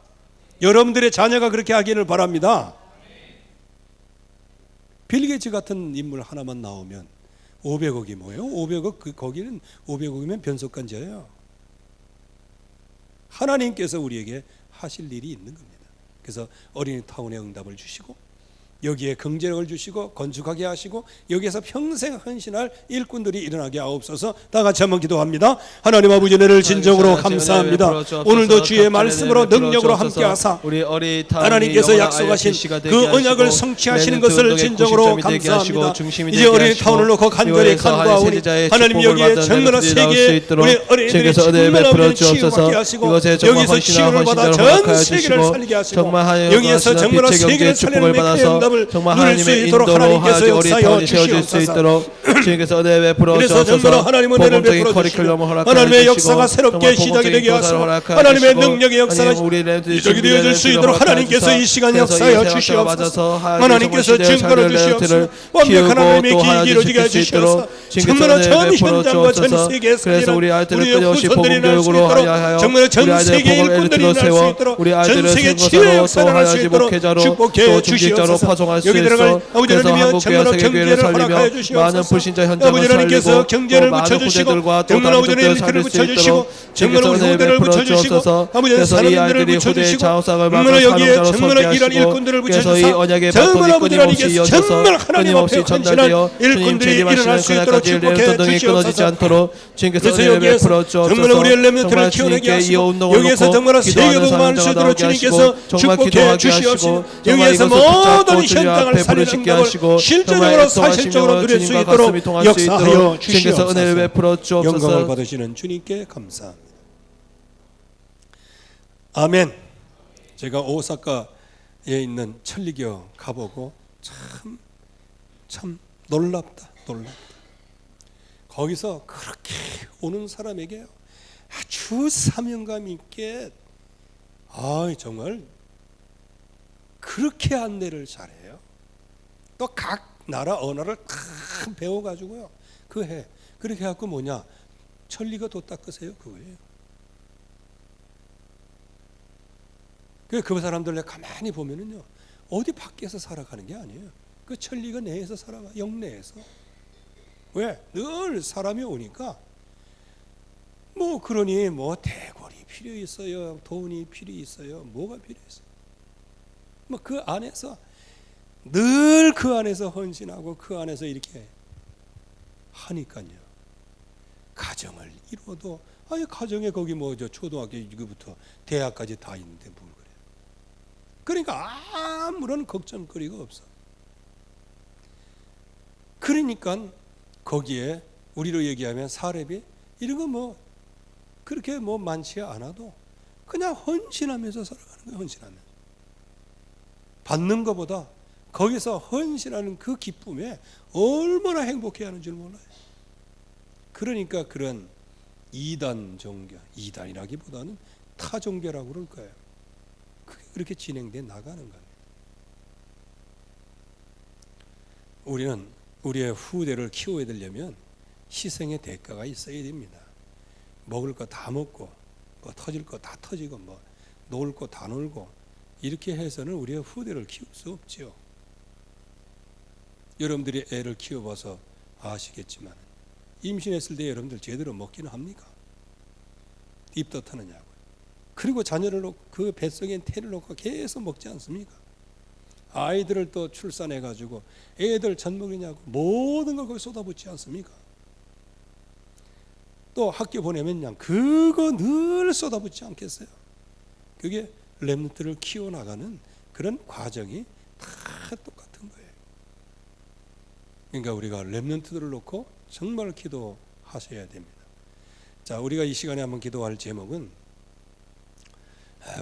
여러분들의 자녀가 그렇게 하기를 바랍니다. 빌 게이츠 같은 인물 하나만 나오면 500억이 뭐예요? 500억, 거기는 500억이면 변속관제예요. 하나님께서 우리에게 하실 일이 있는 겁니다. 그래서 어린이 타운의 응답을 주시고 여기에 경제력을 주시고 건축하게 하시고 여기에서 평생 헌신할 일꾼들이 일어나게 하옵소서. 다 같이 한번 기도합니다. 하나님 아버지, 은혜를 진정으로 감사합니다. 오늘도 주의 말씀으로 능력으로 함께하사 하나님께서 약속하신 그 언약을 성취하시는 것을 진정으로 감사합니다. 이제 어린이 타운을 놓고 간절히 간구하오니 하나님 여기에 정말 세계 우리 어린이들이 정말 치유받게 하시고 여기서 치유를 받아 전 세계를 살리게 하시고 여기에서 정말 세계를 살리는 행답을 누릴 수 있도록 하나님께서 역사하여 주시옵소서. 그래서 정말 하나님 은혜를 베풀어 주시고 하나님의 역사가 새롭게 시작이 되게 하시고 하나님의 능력의 역사가 시작이 되어질 수 있도록 하나님께서 이 시간 역사하여 주시옵소서. 하나님께서 증거를 주시옵소서. 완벽한 하나님의 기획이 이루어지게 해주시옵소서. 정말 전 현장과 전 세계에 살리는 우리의 후손들이 날 수 있도록 정말 전 세계 일꾼들이 날 수 있도록 전 세계 치유의 역사를 할 수 있도록 축복해 주시옵소서. 여기 들어갈 아버지 하나님이여 정말 경제를 허락하여 주시옵소서. 아버지 하나님께서 경제를 붙여주시고 정말 아버지 하나님 그를 붙여주시고 정말 우리 후대를 붙여주시고 아버지 하나님 사람들을 붙여주시고 정말 여기에 정말 이런 일꾼들을 붙여주시고 정말 아버지 하나님께서 정말 하나님 앞에 헌신한 일꾼들이 일어날 수 있도록 축복해 주시옵소서. 그래서 여기에서 정말 우리의 렘넌트를 키워내게 하시고 여기에서 정말 세계복음을 수 있도록 주님께서 축복해 주시옵시고 여기에서 모든 현장을 살리는 것을 실제적으로 사실적으로 누릴 수 있도록 역사하여 주시옵소서. 영광을 받으시는 주님께 감사합니다. 아멘. 제가 오사카에 있는 천리교 가보고 참 놀랍다. 거기서 그렇게 오는 사람에게 아주 사명감 있게 정말 그렇게 안내를 잘해요. 또 각 나라 언어를 다 배워가지고요. 그렇게 해갖고 뭐냐, 천리가 도 닦으세요 그거예요. 그 사람들 가만히 보면은요, 어디 밖에서 살아가는 게 아니에요. 그 천리가 내에서 살아가, 영내에서. 왜? 늘 사람이 오니까 그러니 대궐이 필요 있어요, 돈이 필요 있어요, 뭐가 필요 있어요. 그 안에서 늘 그 안에서 헌신하고 그 안에서 이렇게 하니까요. 가정을 이루어도 가정에 거기 초등학교 이거부터 대학까지 다 있는데 뭘 그래요. 그러니까 아무런 걱정거리가 없어. 그러니까 거기에 우리로 얘기하면 사렙이 이런 거 그렇게 많지 않아도 그냥 헌신하면서 살아가는 거예요. 헌신하면서 받는 것보다 거기서 헌신하는 그 기쁨에 얼마나 행복해하는 줄 몰라요. 그러니까 그런 이단 종교, 이단이라기보다는 타 종교라고 그럴 거예요. 그게 그렇게 진행돼 나가는 거예요. 우리는 우리의 후대를 키워야 되려면 희생의 대가가 있어야 됩니다. 먹을 거 다 먹고 터질 거 다 터지고 놀 거 다 놀고 이렇게 해서는 우리의 후대를 키울 수 없지요. 여러분들이 애를 키워봐서 아시겠지만 임신했을 때 여러분들 제대로 먹기는 합니까? 입덧하느냐고요. 그리고 자녀를 놓고 그 뱃속에 태를 놓고 계속 먹지 않습니까? 아이들을 또 출산해가지고 애들 젖 먹이냐고 모든 걸 거기 쏟아붓지 않습니까? 또 학교 보내면 그냥 그거 늘 쏟아붓지 않겠어요? 그게 렘넌트를 키워나가는 그런 과정이 다 똑같은 거예요. 그러니까 우리가 렘넌트들을 놓고 정말 기도하셔야 됩니다. 자, 우리가 이 시간에 한번 기도할 제목은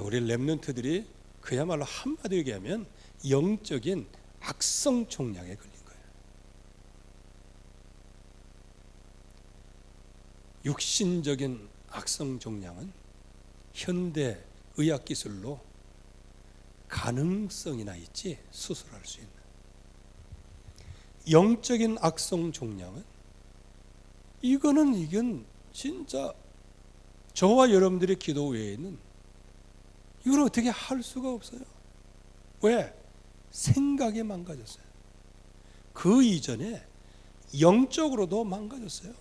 우리 렘넌트들이 그야말로 한마디로 얘기하면 영적인 악성 종양에 걸린 거예요. 육신적인 악성 종양은 현대 의학 기술로 가능성이나 있지 수술할 수 있는. 영적인 악성 종양은 이건 진짜 저와 여러분들의 기도 외에는 이걸 어떻게 할 수가 없어요. 왜? 생각이 망가졌어요. 그 이전에 영적으로도 망가졌어요.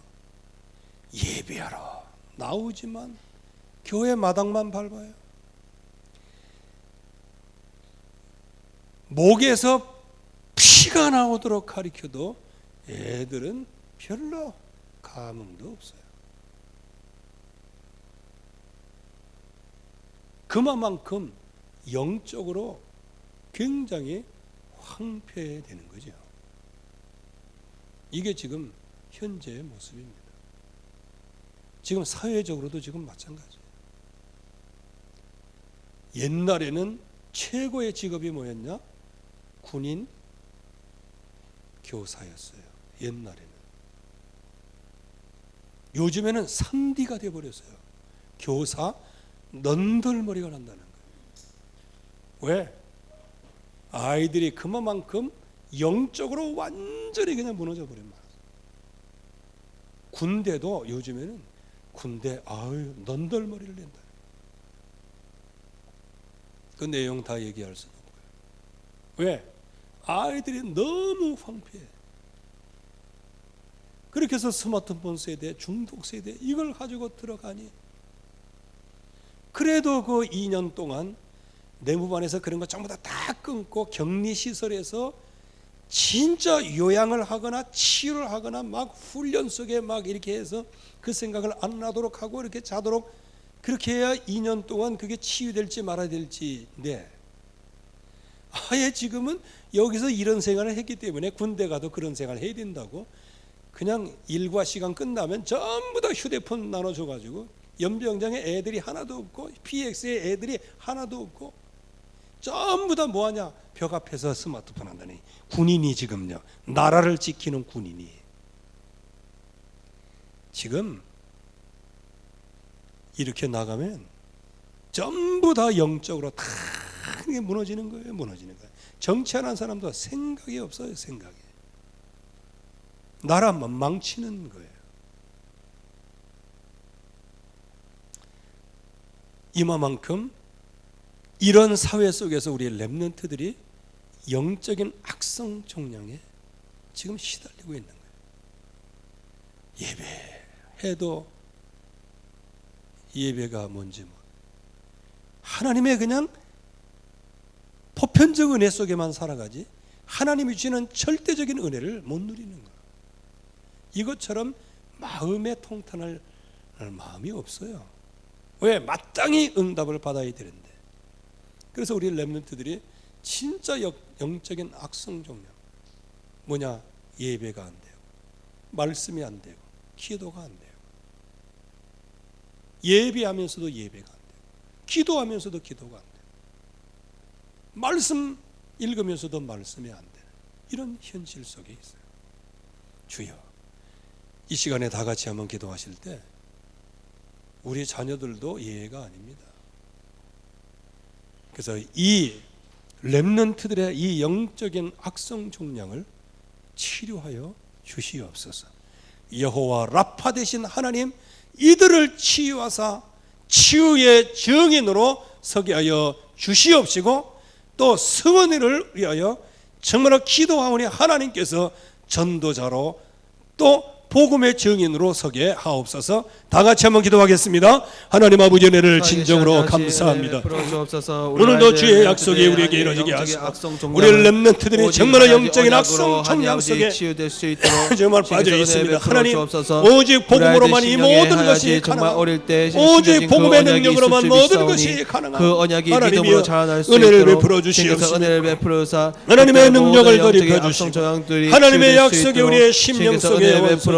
예배하러 나오지만 교회 마당만 밟아요. 목에서 피가 나오도록 가르쳐도 애들은 별로 감흥도 없어요. 그만큼 영적으로 굉장히 황폐되는 거죠. 이게 지금 현재의 모습입니다. 지금 사회적으로도 지금 마찬가지예요. 옛날에는 최고의 직업이 뭐였냐? 군인, 교사였어요. 옛날에는. 요즘에는 3D가 되어버렸어요. 교사, 넌덜머리가 난다는 거예요. 왜? 아이들이 그만큼 영적으로 완전히 그냥 무너져 버린 말이에요. 군대도 요즘에는 군대 넌덜머리를 낸다. 그 내용 다 얘기할 수는 없고요. 왜? 아이들이 너무 황폐해. 그렇게 해서 스마트폰 세대, 중독 세대 이걸 가지고 들어가니, 그래도 그 2년 동안 내무반에서 그런 거 전부 다 끊고 격리시설에서 진짜 요양을 하거나 치유를 하거나 막 훈련 속에 막 이렇게 해서 그 생각을 안 나도록 하고 이렇게 자도록 그렇게 해야 2년 동안 그게 치유될지 말아야 될지인데, 아예 지금은 여기서 이런 생활을 했기 때문에 군대 가도 그런 생활을 해야 된다고 그냥 일과 시간 끝나면 전부 다 휴대폰 나눠줘가지고 연병장에 애들이 하나도 없고 PX에 애들이 하나도 없고 전부 다 뭐하냐? 벽 앞에서 스마트폰 한다니. 군인이 지금요, 나라를 지키는 군인이 지금 이렇게 나가면 전부 다 영적으로 다 무너지는 거예요. 무너지는 거예요. 정치하는 사람도 생각이 없어요. 생각이. 나라만 망치는 거예요. 이만큼 이런 사회 속에서 우리 렘넌트들이 영적인 악성 종량에 지금 시달리고 있는 거예요. 예배해도 예배가 뭔지 하나님의 그냥 보편적 은혜 속에만 살아가지 하나님이 주시는 절대적인 은혜를 못 누리는 거예요. 이것처럼 마음에 통탄할 마음이 없어요. 왜? 마땅히 응답을 받아야 되는데. 그래서 우리 렘넌트들이 진짜 영적인 악성 종량 뭐냐? 예배가 안 되고 말씀이 안 되고 기도가 안 돼요. 예배하면서도 예배가 안 돼요. 기도하면서도 기도가 안 돼요. 말씀 읽으면서도 말씀이 안 되는 이런 현실 속에 있어요. 주여, 이 시간에 다 같이 한번 기도하실 때 우리 자녀들도 예외가 아닙니다. 그래서 이 렘넌트들의 이 영적인 악성 종량을 치료하여 주시옵소서. 여호와 라파 되신 하나님, 이들을 치유하사 치유의 증인으로 서게 하여 주시옵시고, 또 승원이를 위하여 정말로 기도하오니 하나님께서 전도자로 또 복음의 증인으로 서게 하옵소서. 다 같이 한번 기도하겠습니다. 하나님 아버지 은혜를 진정으로 감사합니다. 오늘도 주의 약속이 우리에게 이루어지게 하시고 우리 렘넌트들이 정말 영적인 악성 종량 속에 정말 빠져 있습니다. 하나님, 오직 복음으로만 이 모든 것이 가능합니다. 오직 복음의 능력으로만 모든 것이 가능합니다. 하나님이여 은혜를 베풀어 주시옵소서. 하나님의 능력을 더입혀 주시고 하나님의 약속이 우리의 심령 속에 원수게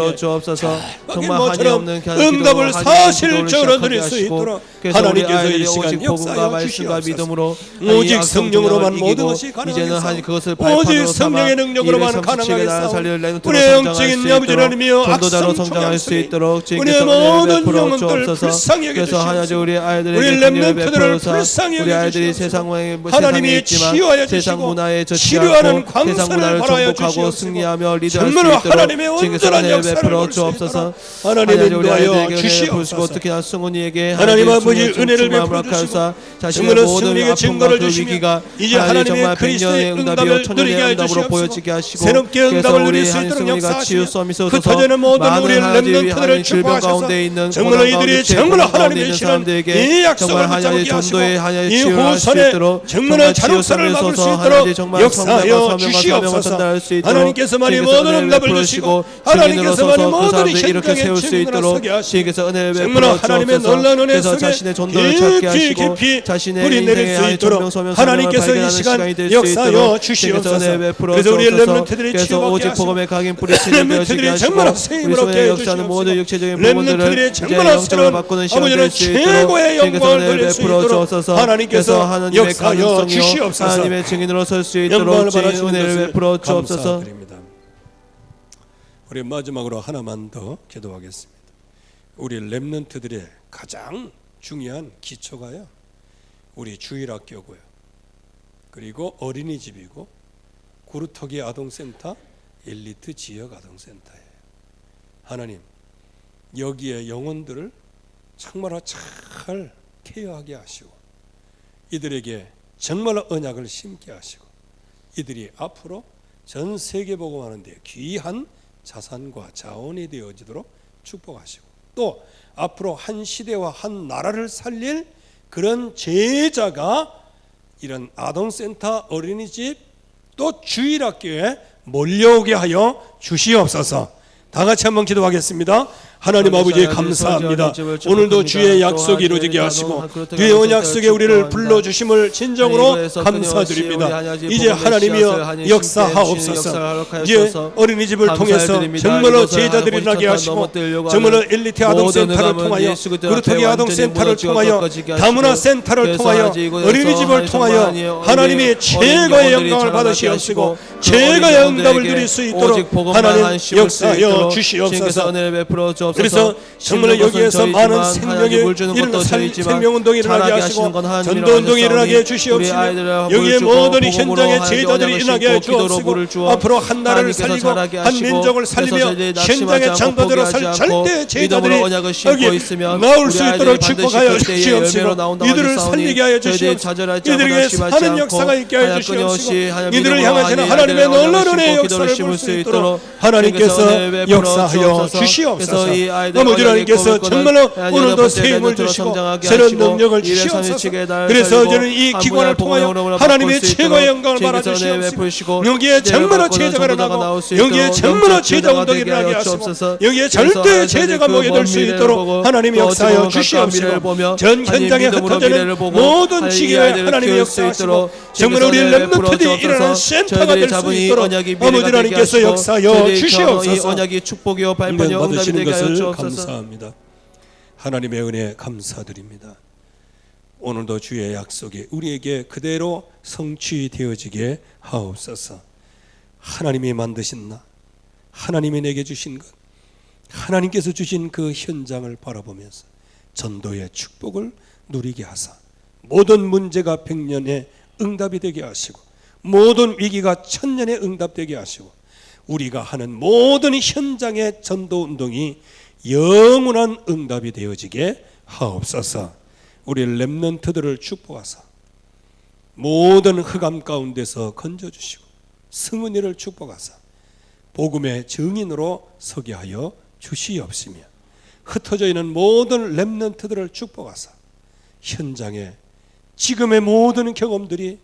정말 한이 없는 응답을 사실적으로 드릴 수 있도록 하나님께서 이 시간 역사하여 주시옵소서. 오직 성령으로만 모든 것이 가능하겠소. 오직 성령의 능력으로만 가능하겠소. 우리의 영적인 아버지 하나님이여 악성 종양 속에 우리의 모든 영혼들 불쌍히 여겨주시옵소서. 우리 렘넌트들을 불쌍히 여겨주시옵소서. 하나님이 치유하여 주시고 치료하는 광선을 발하여 주시옵소서. 정말로 하나님의 온전한 역사를 볼 수 있도록 하나님의 인도하여 주시옵소서. 특히나 승훈이에게 하나님 아버지 아버지 은혜를 베풀어 주시고 자신의 모든 승리의 아픔과 증거를 그 주시며 위기가 이제 하나님의 정말 그리스도의 100년의 응답을 응답이요 천년의 누리게 응답으로 해주시옵소서. 보여지게 하시고 새롭게 그래서 응답을 우리 누릴 수 한 있도록 승리가 역사하시며 치유섬이소서 흩어지는 모든 많은 우리 렘넌트들을 하나님 질병 축복하셔서 가운데 있는 정말로 고난 가운데 이들이 죄, 정말로 고난 가운데 하나님의 있는 시는 사람들에게 이 약속을 정말 하나님의 붙잡게 하시고 전도의 하나님의 이 치유를 할 수 후손에 있도록 정말 자력사를 막을 수 있도록 정말 역사하여 사명을 주시옵소서. 전달할 수 있도록 하나님께서만이 주님께서 모든 은혜를 응답을 베푸시고 주시고 하나님께서만이 그 모든 사람들을 이렇게 현장의 세울 수 증인으로 있도록 서게 하시고 주님께서 은혜를 정말 베풀어 하나님의 주옵소서. 놀라운 은혜 그래서 속에 자신의 전도를 찾게 하시고 깊이 자신의 뿌리 내릴 수 인생의 있도록 전명소명 하나님께서 이 발견하는 시간 시간이 될수 역사하여 있도록 주시옵소서. 주님께서 은혜 베풀어 그래서 우리 주옵소서. 렘넌트들이 그래서 치유받게 오직 하시고 복음의 각인 뿌리치는 되어지게 렘넌트들이 하시고 정말 우리 세임을 손에 얻게 역사하는 모든 해주시옵소서. 육체적인 부분들을 렘넌트들이 이제 정말 영적으로 새로운 바꾸는 시간 아버지는 될 수 있도록 최고의 주님께서 영광을 은혜를 돌릴 수 베풀어 있도록 주옵소서. 하나님께서 그래서 하나님의 역사하여 가능성이요 주시옵소서. 하나님의 증인으로 설 수 영광을 있도록 주님 받아주는 은혜를 것을 베풀어 주옵소서. 감사드립니다. 우리 마지막으로 하나만 더 기도하겠습니다. 우리 렘넌트들의 가장 중요한 기초가요, 우리 주일학교고요, 그리고 어린이집이고 구루터기 아동센터, 엘리트 지역 아동센터예요. 하나님, 여기에 영혼들을 정말로 잘 케어하게 하시고 이들에게 정말로 언약을 심게 하시고 이들이 앞으로 전 세계 복음하는데 귀한 자산과 자원이 되어지도록 축복하시고 또 앞으로 한 시대와 한 나라를 살릴 그런 제자가 이런 아동센터, 어린이집 또 주일학교에 몰려오게 하여 주시옵소서. 다 같이 한번 기도하겠습니다. 하나님 아버지 감사합니다. 오늘도 주의 약속이 이루어지게 하시고 주의 언약 속에 우리를 불러주심을 진정으로 감사드립니다. 이제 하나님이여 역사하옵소서. 이제 어린이집을 통해서 정말로 제자들이 나게 하시고 정말로 엘리트 아동센터를 통하여 구루터기 아동센터를 통하여 다문화 센터를 통하여 어린이집을 통하여 하나님의 최고의 영광을 받으시옵시고 최고의 응답을 누릴 수 있도록 하나님 역사하여 주시옵소서. 그래서 정말 여기에서 많은 생명의 생명운동이 일어나게 하시고 전도운동이 일어나게 해주시옵시며 여기에 모든 현장의 제자들이 일어나게 해주옵시고 앞으로 한 나라를 살리고 한 민족을 살리며 현장의 장도대로 살 절대 제자들이 여기 나올 수 있도록 축복하여 주시옵시고 이들을 살리게 하여 주시옵시고 이들에게 사는 역사가 있게 하여 주시옵시고 이들을 향하시는 하나님의 놀라운 은혜의 역사를 볼 수 있도록 하나님께서 역사하여 주시옵소서. 아버지 하나님께서 정말로 오늘도 새 힘을 주시고 새로운 능력을 주시옵소서. 그래서 저는 이 기관을 통하여 하나님의 최고의 영광을 받아주시옵시고 여기에 정말로 제자가 일어나고 여기에 정말로 제자 운동이 일어나게 하시고 여기에 절대 제자가 모여들 수 있도록 하나님이 역사하여 주시옵시고 전 현장에 흩어지는 모든 지교에 하나님이 역사하시고 정말 우리 렘넌트들이 일어나는 센터가 될 수 있도록 아버지 하나님께서 역사하여 주시옵소서. 언약이 축복이요 발판이요 응답이 되게 하여 주옵소서. 감사합니다. 하나님의 은혜 감사드립니다. 오늘도 주의 약속이 우리에게 그대로 성취되어지게 하옵소서. 하나님이 만드신 나, 하나님이 내게 주신 것, 하나님께서 주신 그 현장을 바라보면서 전도의 축복을 누리게 하사 모든 문제가 100년의 응답이 되게 하시고 모든 위기가 1000년의 응답되게 하시고 우리가 하는 모든 현장의 전도운동이 영원한 응답이 되어지게 하옵소서. 우리 렘넌트들을 축복하사 모든 흑암 가운데서 건져주시고 승은이를 축복하사 복음의 증인으로 서게 하여 주시옵시며 흩어져 있는 모든 렘넌트들을 축복하사 현장에 지금의 모든 경험들이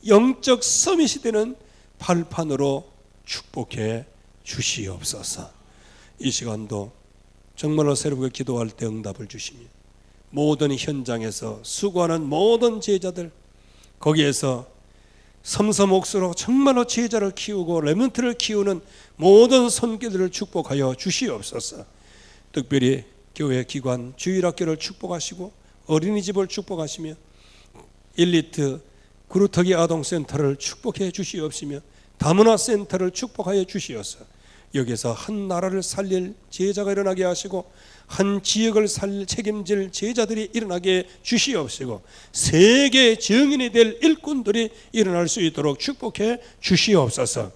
영적 서밋이 되는 발판으로 축복해 주시옵소서. 이 시간도 정말로 새롭게 기도할 때 응답을 주시며 모든 현장에서 수고하는 모든 제자들 거기에서 섬섬옥수로 정말로 제자를 키우고 렘넌트를 키우는 모든 손길들을 축복하여 주시옵소서. 특별히 교회 기관 주일학교를 축복하시고 어린이집을 축복하시며 엘리트 구루터기 아동센터를 축복해 주시옵시며 다문화 센터를 축복하여 주시옵소서. 여기서 한 나라를 살릴 제자가 일어나게 하시고 한 지역을 책임질 제자들이 일어나게 주시옵시고 세계 증인이 될 일꾼들이 일어날 수 있도록 축복해 주시옵소서.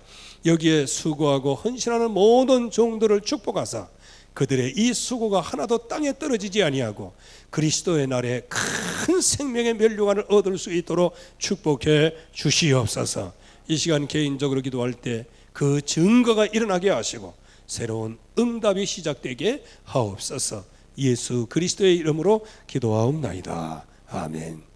여기에 수고하고 헌신하는 모든 종들을 축복하사 그들의 이 수고가 하나도 땅에 떨어지지 아니하고 그리스도의 날에 큰 생명의 면류관을 얻을 수 있도록 축복해 주시옵소서. 이 시간 개인적으로 기도할 때 그 증거가 일어나게 하시고 새로운 응답이 시작되게 하옵소서. 예수 그리스도의 이름으로 기도하옵나이다. 아멘.